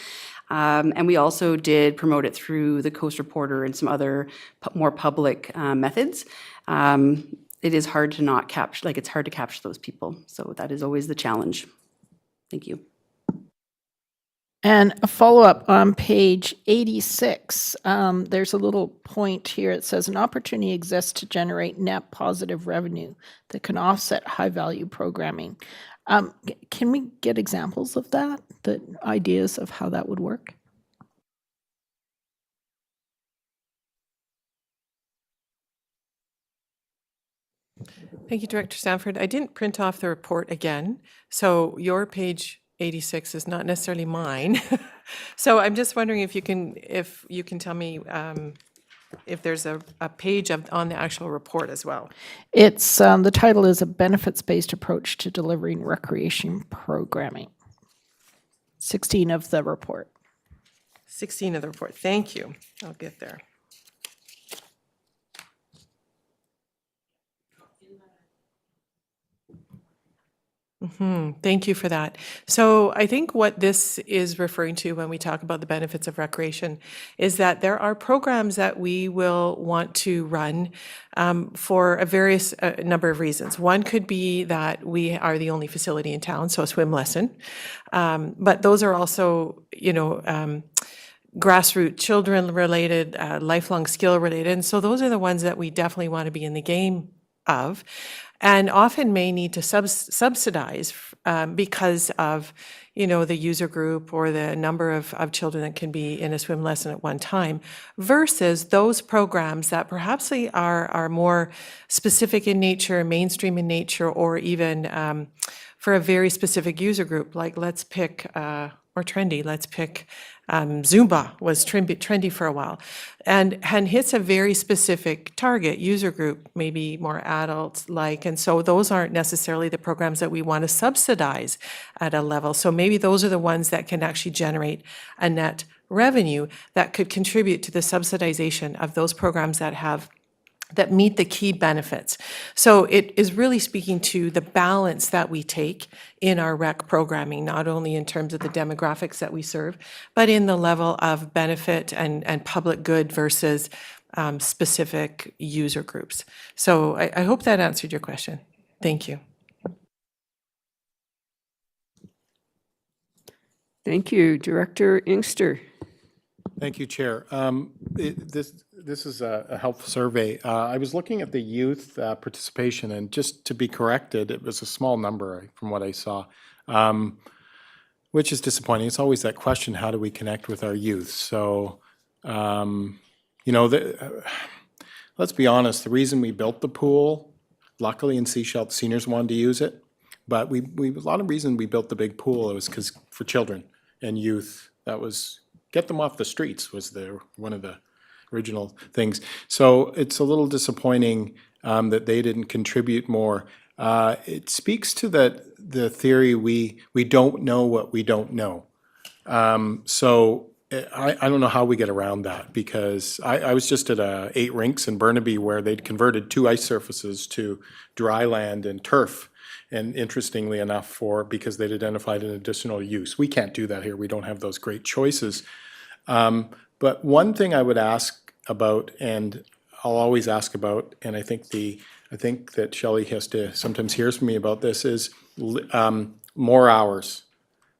And we also did promote it through the Coast Reporter and some other more public methods. It is hard to not capture, it's hard to capture those people. So that is always the challenge. Thank you. And a follow-up on page 86, there's a little point here. It says an opportunity exists to generate net positive revenue that can offset high-value programming. Can we get examples of that, the ideas of how that would work? Thank you, Director Stanford. I didn't print off the report again, so your page 86 is not necessarily mine. So I'm just wondering if you can tell me if there's a page on the actual report as well. It's the title is A Benefits-Based Approach to Delivering Recreation Programming. 16 of the report. 16 of the report. Thank you. I'll get there. Thank you for that. So I think what this is referring to when we talk about the benefits of recreation is that there are programs that we will want to run for a various number of reasons. One could be that we are the only facility in town, so a swim lesson. But those are also, grassroots children related, lifelong skill related. And so those are the ones that we definitely want to be in the game of, and often may need to subsidize because of, the user group or the number of children that can be in a swim lesson at one time, versus those programs that perhaps are more specific in nature, mainstream in nature, or even for a very specific user group, like let's pick, or trendy, let's pick Zumba was trendy for a while, and hits a very specific target user group, maybe more adult-like, and so those aren't necessarily the programs that we want to subsidize at a level. So maybe those are the ones that can actually generate a net revenue that could contribute to the subsidization of those programs that meet the key benefits. So it is really speaking to the balance that we take in our rec programming, not only in terms of the demographics that we serve, but in the level of benefit and public good versus specific user groups. So I hope that answered your question. Thank you. Thank you. Director Inkster. Thank you, Chair. This is a helpful survey. I was looking at the youth participation, and just to be corrected, it was a small number from what I saw, which is disappointing. It's always that question, how do we connect with our youth? So, let's be honest, the reason we built the pool, luckily in Sechelt, seniors wanted to use it, but a lot of reason we built the big pool, it was because for children and youth, that was, get them off the streets was one of the original things. So it's a little disappointing that they didn't contribute more. It speaks to the theory we don't know what we don't know. So I don't know how we get around that, because I was just at 8 rinks in Burnaby where they'd converted 2 ice surfaces to dry land and turf. And interestingly enough, because they'd identified an additional use. We can't do that here. We don't have those great choices. But one thing I would ask about, and I'll always ask about, and I think that Shelley has to sometimes hears from me about this, is more hours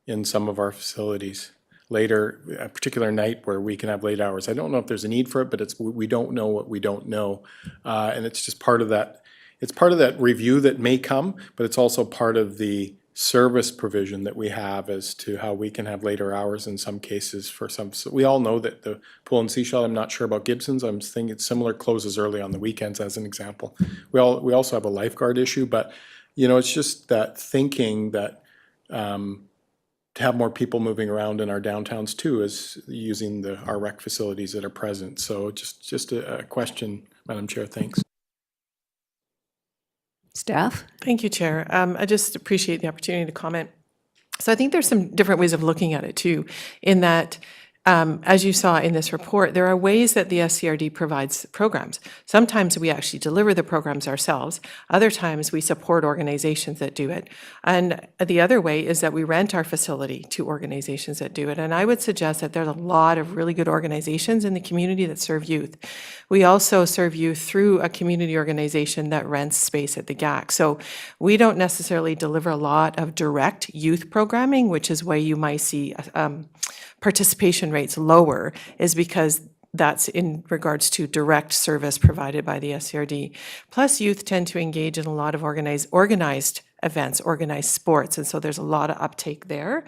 in some of our facilities. Later, a particular night where we can have late hours. I don't know if there's a need for it, but we don't know what we don't know, and it's just part of that. it's part of that review that may come, but it's also part of the service provision that we have as to how we can have later hours in some cases for some. So we all know that the pool and seashell, I'm not sure about Gibson's, I'm thinking it's similar, closes early on the weekends as an example. We also have a lifeguard issue, but it's just that thinking that to have more people moving around in our downtowns too is using our rec facilities that are present. So just a question, Madam Chair, thanks. Staff? Thank you, Chair. I just appreciate the opportunity to comment. So I think there's some different ways of looking at it too, in that, as you saw in this report, there are ways that the SCRD provides programs. Sometimes we actually deliver the programs ourselves. Other times we support organizations that do it. And the other way is that we rent our facility to organizations that do it. And I would suggest that there's a lot of really good organizations in the community that serve youth. We also serve youth through a community organization that rents space at the GAC. So we don't necessarily deliver a lot of direct youth programming, which is why you might see participation rates lower, is because that's in regards to direct service provided by the SCRD. Plus, youth tend to engage in a lot of organized events, organized sports, and so there's a lot of uptake there.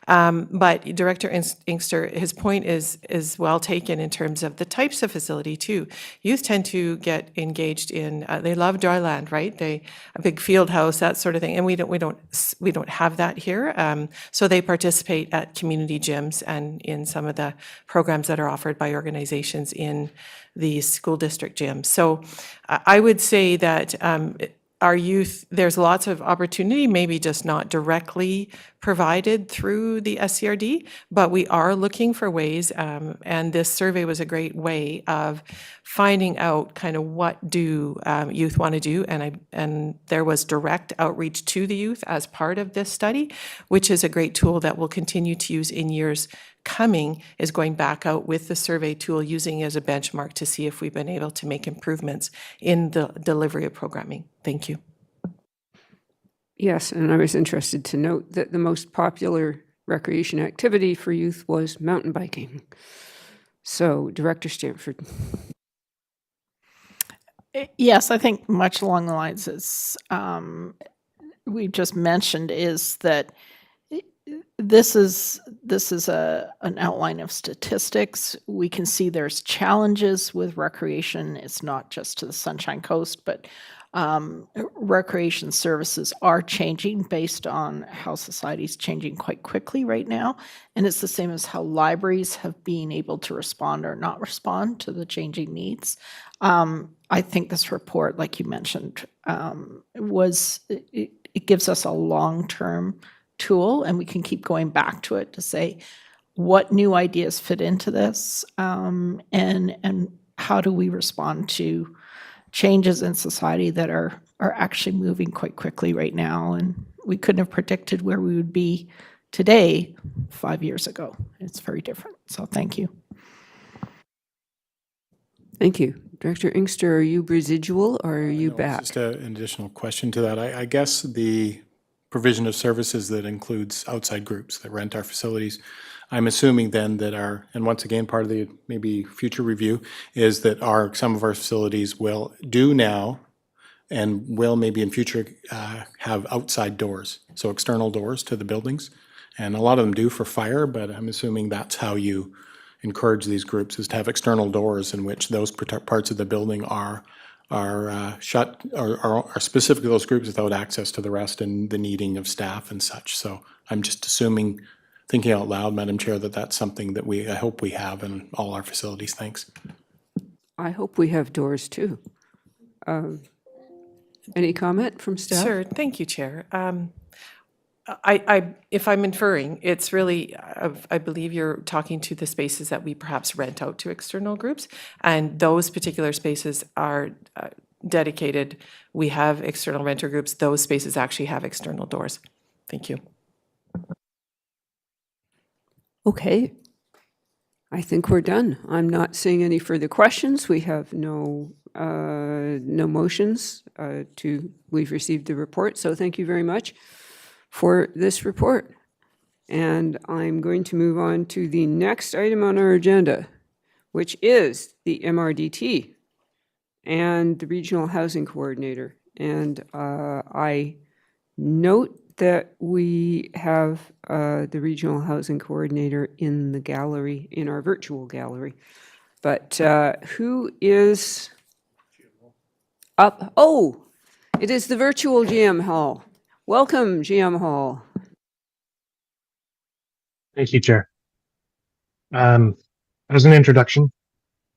But Director Inkster, his point is well taken in terms of the types of facility too. Youth tend to get engaged in, they love dry land, right? A big field house, that sort of thing, and we don't have that here. So they participate at community gyms and in some of the programs that are offered by organizations in the school district gyms. So I would say that our youth, there's lots of opportunity, maybe just not directly provided through the SCRD, but we are looking for ways, and this survey was a great way of finding out kind of what do youth want to do, and there was direct outreach to the youth as part of this study, which is a great tool that we'll continue to use in years coming, is going back out with the survey tool, using it as a benchmark to see if we've been able to make improvements in the delivery of programming. Thank you. Yes, and I was interested to note that the most popular recreation activity for youth was mountain biking. So, Director Stanford. Yes, I think much along the lines as we just mentioned, is that this is an outline of statistics. We can see there's challenges with recreation. It's not just to the Sunshine Coast, but recreation services are changing based on how society's changing quite quickly right now. And it's the same as how libraries have been able to respond or not respond to the changing needs. I think this report, like you mentioned, it gives us a long-term tool, and we can keep going back to it to say what new ideas fit into this, and how do we respond to changes in society that are actually moving quite quickly right now, and we couldn't have predicted where we would be today 5 years ago. It's very different. So thank you. Thank you. Director Inkster, are you residual or are you back? Just an additional question to that. I guess the provision of services that includes outside groups that rent our facilities, I'm assuming then that and once again, part of the maybe future review is that some of our facilities will do now and will maybe in future have outside doors, so external doors to the buildings. And a lot of them do for fire, but I'm assuming that's how you encourage these groups, is to have external doors in which those parts of the building are shut, or are specific to those groups without access to the rest and the needing of staff and such. So I'm just assuming, thinking out loud, Madam Chair, that that's something that I hope we have in all our facilities. Thanks. I hope we have doors too. Any comment from staff? Sure. Thank you, Chair. If I'm inferring, it's really, I believe you're talking to the spaces that we perhaps rent out to external groups, and those particular spaces are dedicated. We have external renter groups. Those spaces actually have external doors. Thank you. Okay. I think we're done. I'm not seeing any further questions. We have no motions we've received the report, so thank you very much for this report. And I'm going to move on to the next item on our agenda, which is the MRDT and the Regional Housing Coordinator. And I note that we have the Regional Housing Coordinator in the gallery, in our virtual gallery. But who is up? Oh, it is the virtual GM Hall. Welcome, GM Hall. Thank you, Chair. As an introduction,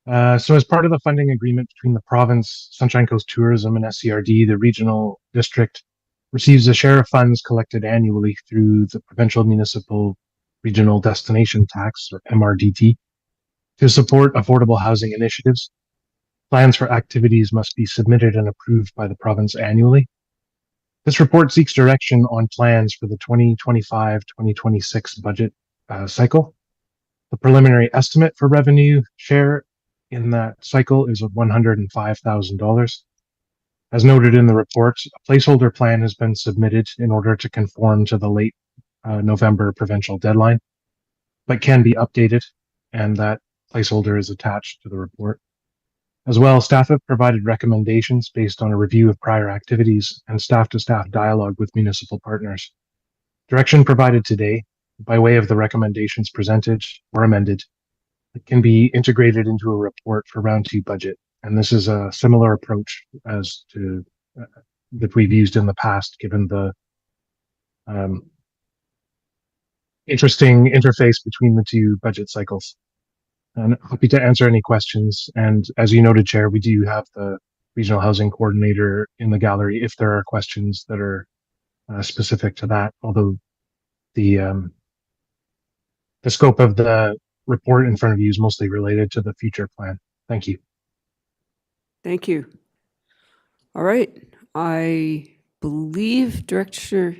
so as part of the funding agreement between the province, Sunshine Coast Tourism, and SCRD, the regional district receives a share of funds collected annually through the Provincial Municipal Regional Destination Tax, or MRDT, to support affordable housing initiatives. Plans for activities must be submitted and approved by the province annually. This report seeks direction on plans for the 2025-2026 budget cycle. The preliminary estimate for revenue share in that cycle is of $105,000. As noted in the report, a placeholder plan has been submitted in order to conform to the late November provincial deadline, but can be updated, and that placeholder is attached to the report. As well, staff have provided recommendations based on a review of prior activities and staff-to-staff dialogue with municipal partners. Direction provided today, by way of the recommendations presented or amended, it can be integrated into a report for round 2 budget. And this is a similar approach as to that we've used in the past, given the interesting interface between the 2 budget cycles. And happy to answer any questions. And as you noted, Chair, we do have the Regional Housing Coordinator in the gallery if there are questions that are specific to that, although the scope of the report in front of you is mostly related to the future plan. Thank you. Thank you. All right. I believe Director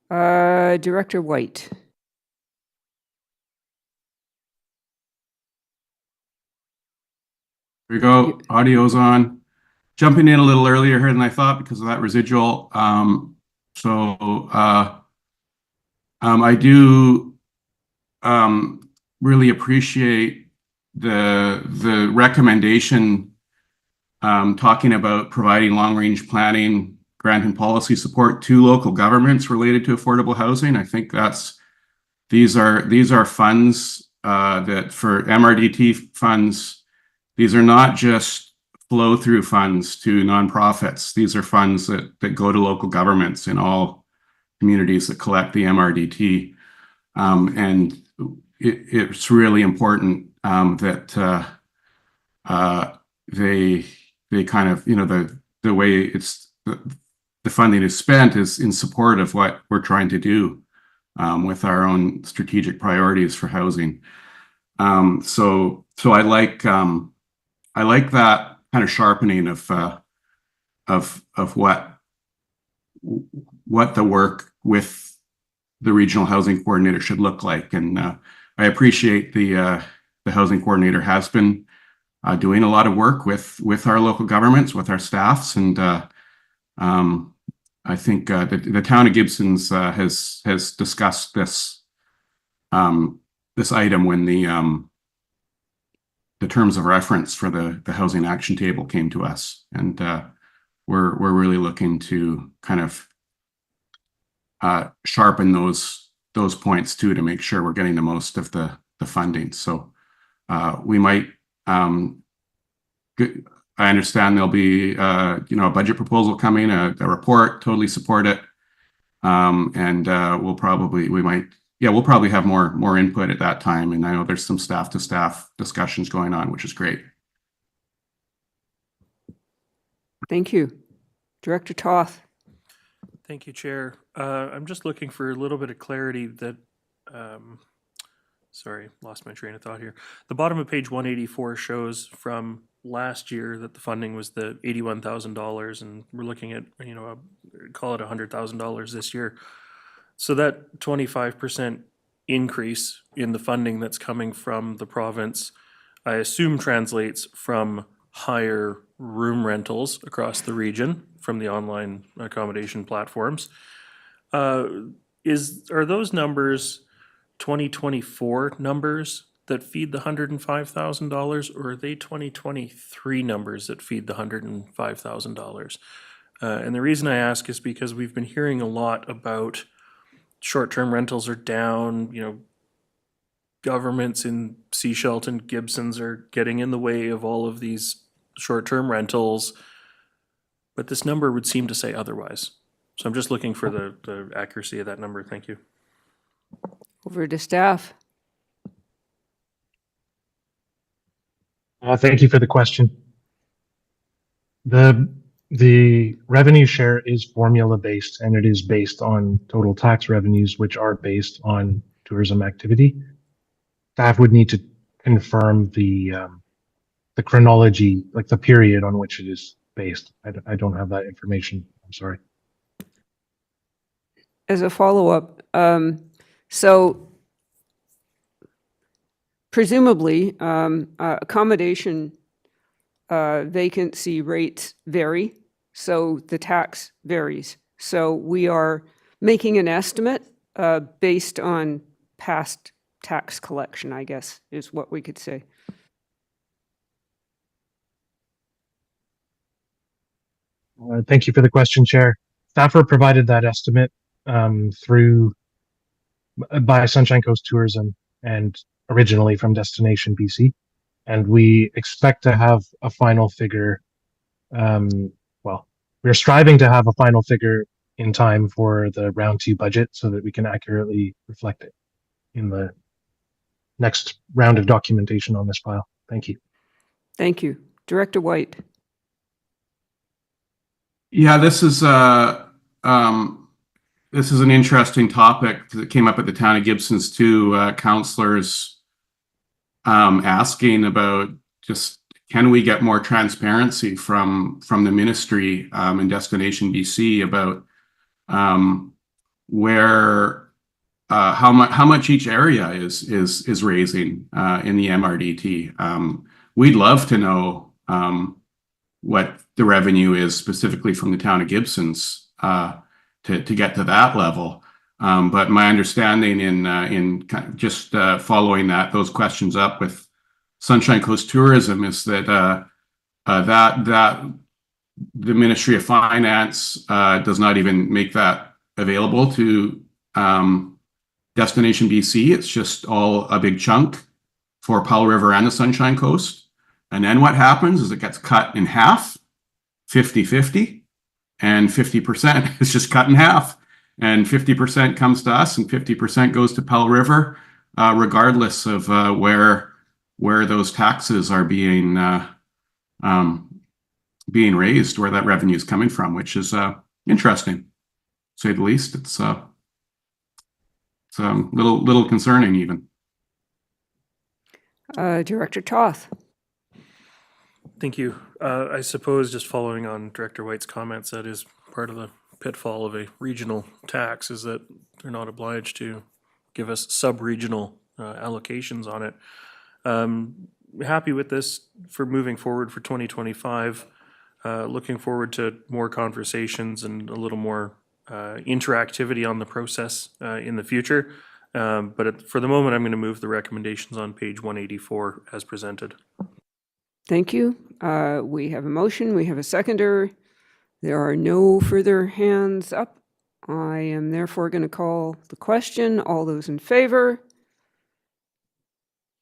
White. Here we go. Audio's on. Jumping in a little earlier here than I thought because of that residual. I do really appreciate the recommendation talking about providing long-range planning, grant and policy support to local governments related to affordable housing. I think these are funds that for MRDT funds. These are not just flow-through funds to nonprofits. These are funds that go to local governments in all communities that collect the MRDT. And it's really important that they kind of, the way the funding is spent is in support of what we're trying to do with our own strategic priorities for housing. So I like that kind of sharpening of what the work with the regional housing coordinator should look like. And I appreciate the housing coordinator has been doing a lot of work with our local governments, with our staffs, and I think the town of Gibson's has discussed this item when the terms of reference for the housing action table came to us, and we're really looking to kind of sharpen those points too, to make sure we're getting the most of the funding. So we might. I understand there'll be a budget proposal coming, a report. Totally support it, and we'll probably have more input at that time. And I know there's some staff-to-staff discussions going on, which is great. Thank you. Director Toth. Thank you, Chair. I'm just looking for a little bit of clarity that, sorry, lost my train of thought here. The bottom of page 184 shows from last year that the funding was the $81,000, and we're looking at, call it $100,000 this year. So that 25% increase in the funding that's coming from the province, I assume translates from higher room rentals across the region from the online accommodation platforms. Are those numbers 2024 numbers that feed the $105,000, or are they 2023 numbers that feed the $105,000? And the reason I ask is because we've been hearing a lot about short-term rentals are down, governments in Seashelt and Gibsons are getting in the way of all of these short-term rentals, but this number would seem to say otherwise. So I'm just looking for the accuracy of that number. Thank you. Over to staff. Thank you for the question. The revenue share is formula based, and it is based on total tax revenues, which are based on tourism activity. Staff would need to confirm the chronology, like the period on which it is based. I don't have that information. I'm sorry. As a follow-up, so presumably accommodation vacancy rates vary, so the tax varies. So we are making an estimate based on past tax collection, I guess, is what we could say. Thank you for the question, Chair. Stafford provided that estimate by Sunshine Coast Tourism and originally from Destination BC. And we expect to have a final figure. We're striving to have a final figure in time for the round 2 budget so that we can accurately reflect it in the next round of documentation on this file. Thank you. Thank you. Director White. Yeah, this is an interesting topic that came up at the town of Gibson's too. Councillors asking about just can we get more transparency from the ministry and Destination BC about where how much each area is raising in the MRDT. We'd love to know what the revenue is specifically from the town of Gibson's to get to that level. But my understanding in just following those questions up with Sunshine Coast Tourism is that that the Ministry of Finance does not even make that available to Destination BC. It's just all a big chunk for Powell River and the Sunshine Coast. And then what happens is it gets cut in half, 50-50, and 50% is just cut in half. And 50% comes to us and 50% goes to Powell River, regardless of where those taxes are being raised, where that revenue is coming from, which is interesting, to say the least. It's a little concerning even. Director Toth. Thank you. I suppose just following on Director White's comments, that is part of the pitfall of a regional tax is that they're not obliged to give us sub-regional allocations on it. Happy with this for moving forward for 2025. Looking forward to more conversations and a little more interactivity on the process in the future. But for the moment, I'm going to move the recommendations on page 184 as presented. Thank you. We have a motion. We have a seconder. There are no further hands up. I am therefore going to call the question. All those in favor?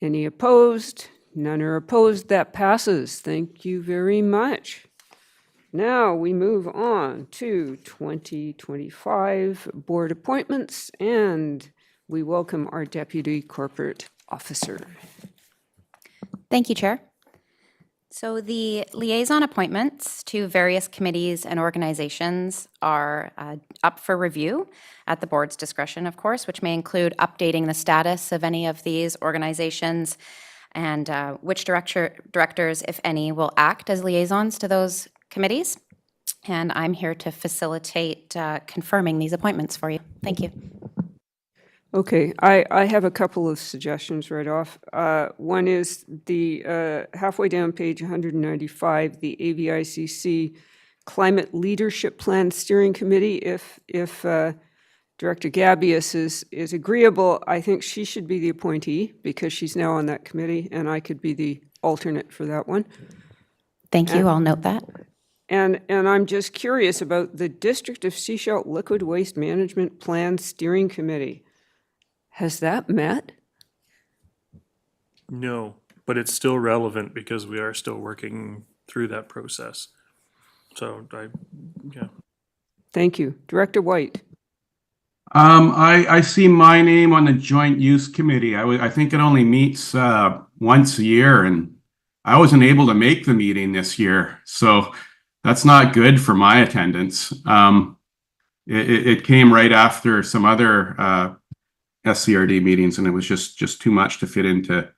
Any opposed? None are opposed. That passes. Thank you very much. Now we move on to 2025 board appointments, and we welcome our Deputy Corporate Officer. Thank you, Chair. So the liaison appointments to various committees and organizations are up for review at the board's discretion, of course, which may include updating the status of any of these organizations and which directors, if any, will act as liaisons to those committees. And I'm here to facilitate confirming these appointments for you. Thank you. Okay, I have a couple of suggestions right off. One is the halfway down page 195, the AVICC Climate Leadership Plan Steering Committee. If Director Gabius is agreeable, I think she should be the appointee because she's now on that committee, and I could be the alternate for that one. Thank you, I'll note that. And I'm just curious about the District of Sechelt Liquid Waste Management Plan Steering Committee. Has that met? No, but it's still relevant because we are still working through that process. So yeah. Thank you. Director White. I see my name on the Joint Use Committee. I think it only meets once a year, and I wasn't able to make the meeting this year, so that's not good for my attendance. It came right after some other SCRD meetings, and it was just too much to fit into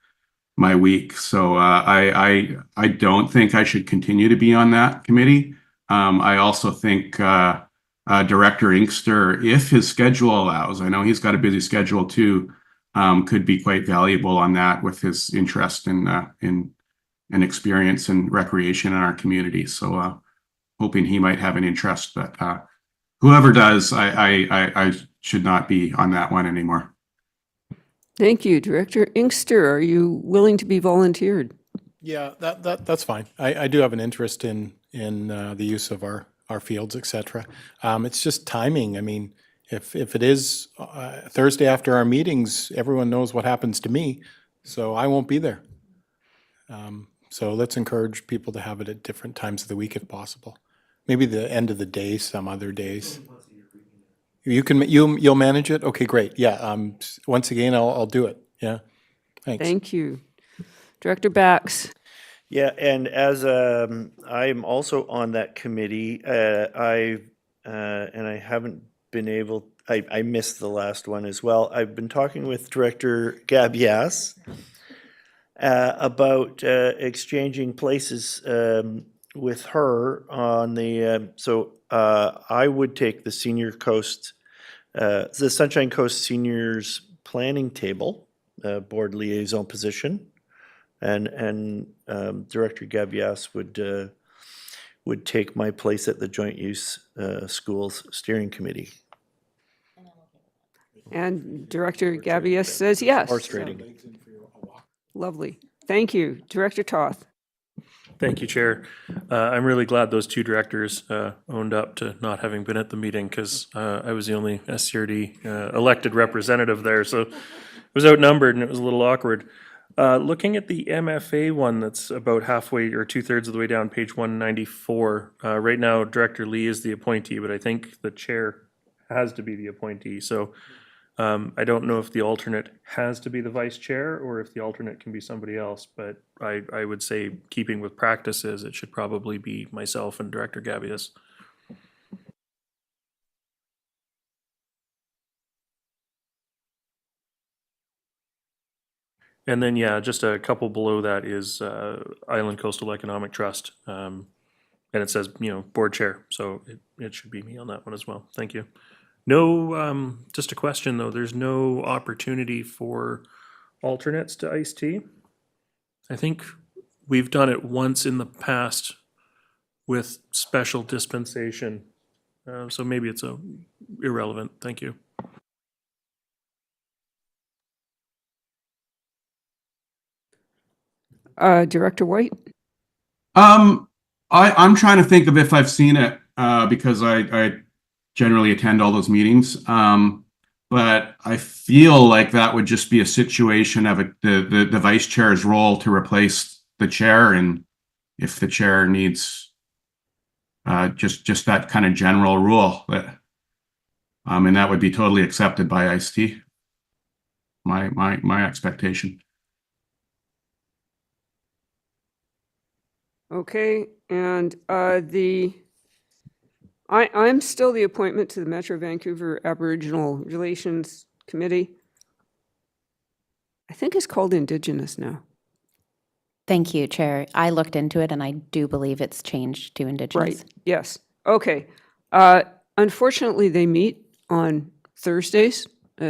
my week. So I don't think I should continue to be on that committee. I also think Director Inkster, if his schedule allows, I know he's got a busy schedule too, could be quite valuable on that with his interest in experience and recreation in our community. So hoping he might have an interest, but whoever does, I should not be on that one anymore. Thank you. Director Inkster, are you willing to be volunteered? Yeah, that's fine. I do have an interest in the use of our fields, et cetera. It's just timing. I mean, if it is Thursday after our meetings, everyone knows what happens to me, so I won't be there. So let's encourage people to have it at different times of the week if possible. Maybe the end of the day, some other days. You'll manage it? Okay, great. Yeah. Once again, I'll do it. Yeah. Thanks. Thank you. Director Bax. Yeah, and as I'm also on that committee, I haven't been able. I missed the last one as well. I've been talking with Director Gabias about exchanging places with her on the. So I would take the Senior Coast, the Sunshine Coast Seniors Planning Table board liaison position. And Director Gabias would take my place at the Joint Use Schools Steering Committee. And Director Gabius says yes. Horse trading. Lovely. Thank you. Director Toth. Thank you, Chair. I'm really glad those two directors owned up to not having been at the meeting because I was the only SCRD elected representative there. So it was outnumbered and it was a little awkward. Looking at the MFA one that's about halfway or 2/3 of the way down, page 194, right now Director Lee is the appointee, but I think the chair has to be the appointee. So I don't know if the alternate has to be the vice chair or if the alternate can be somebody else, but I would say keeping with practices, it should probably be myself and Director Gabius. And then, yeah, just a couple below that is Island Coastal Economic Trust. And it says, board chair. So it should be me on that one as well. Thank you. No, just a question though. There's no opportunity for alternates to iced tea. I think we've done it once in the past with special dispensation. So maybe it's irrelevant. Thank you. Director White? I'm trying to think of if I've seen it because I generally attend all those meetings. But I feel like that would just be a situation of the vice chair's role to replace the chair, and if the chair needs just that kind of general rule, and that would be totally accepted by ICT. My expectation. Okay, and I'm still the appointment to the Metro Vancouver Aboriginal Relations Committee. I think it's called Indigenous now. Thank you, Chair. I looked into it and I do believe it's changed to Indigenous. Right, yes. Okay. Unfortunately, they meet on Thursdays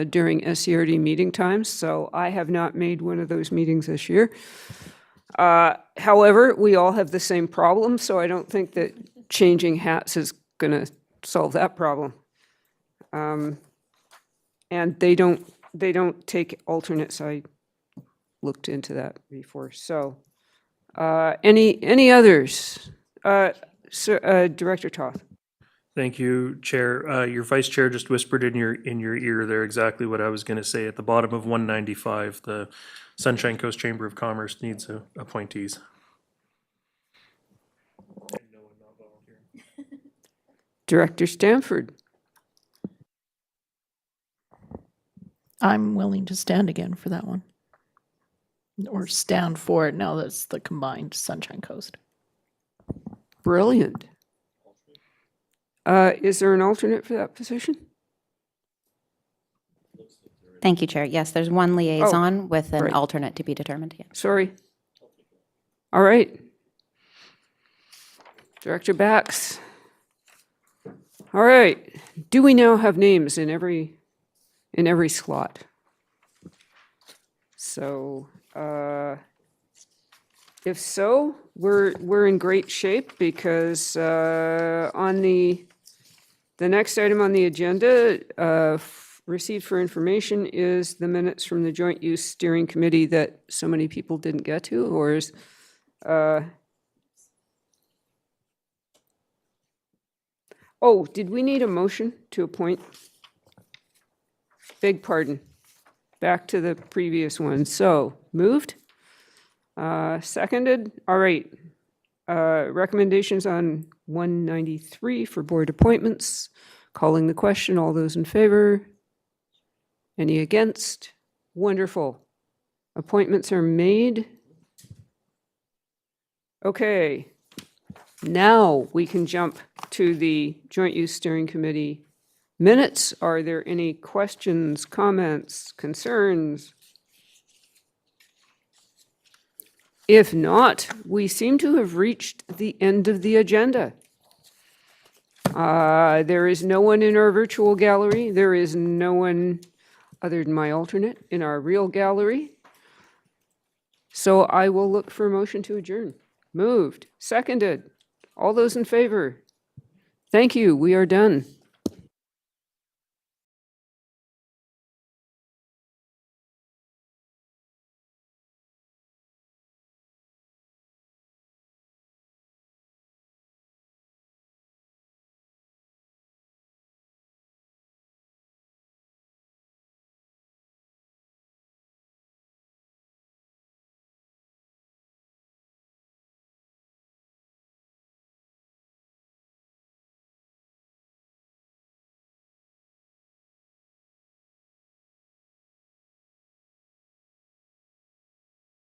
during SCRD meeting times, so I have not made one of those meetings this year. However, we all have the same problem, so I don't think that changing hats is going to solve that problem. And they don't take alternates. I looked into that before. So, any others? Director Toth. Thank you, Chair. Your Vice Chair just whispered in your ear there exactly what I was going to say. At the bottom of 195, the Sunshine Coast Chamber of Commerce needs appointees. Director Stanford. I'm willing to stand again for that one. Or stand for it now that it's the combined Sunshine Coast. Brilliant. Is there an alternate for that position? Thank you, Chair. Yes, there's one liaison with an right. alternate to be determined. Yeah. Sorry. All right. Director Bax. All right. Do we now have names in every slot? So, if so, we're in great shape because on the next item on the agenda, received for information, is the minutes from the Joint Use Steering Committee that so many people didn't get to, or is oh, did we need a motion to appoint? Beg pardon. Back to the previous one. So, moved? Seconded? All right. Recommendations on 193 for board appointments. Calling the question. All those in favor? Any against? Wonderful. Appointments are made. Okay. Now we can jump to the Joint Use Steering Committee minutes. Are there any questions, comments, concerns? If not, we seem to have reached the end of the agenda. There is no one in our virtual gallery. There is no one other than my alternate in our real gallery. So I will look for a motion to adjourn. Moved, seconded. All those in favor? Thank you. We are done.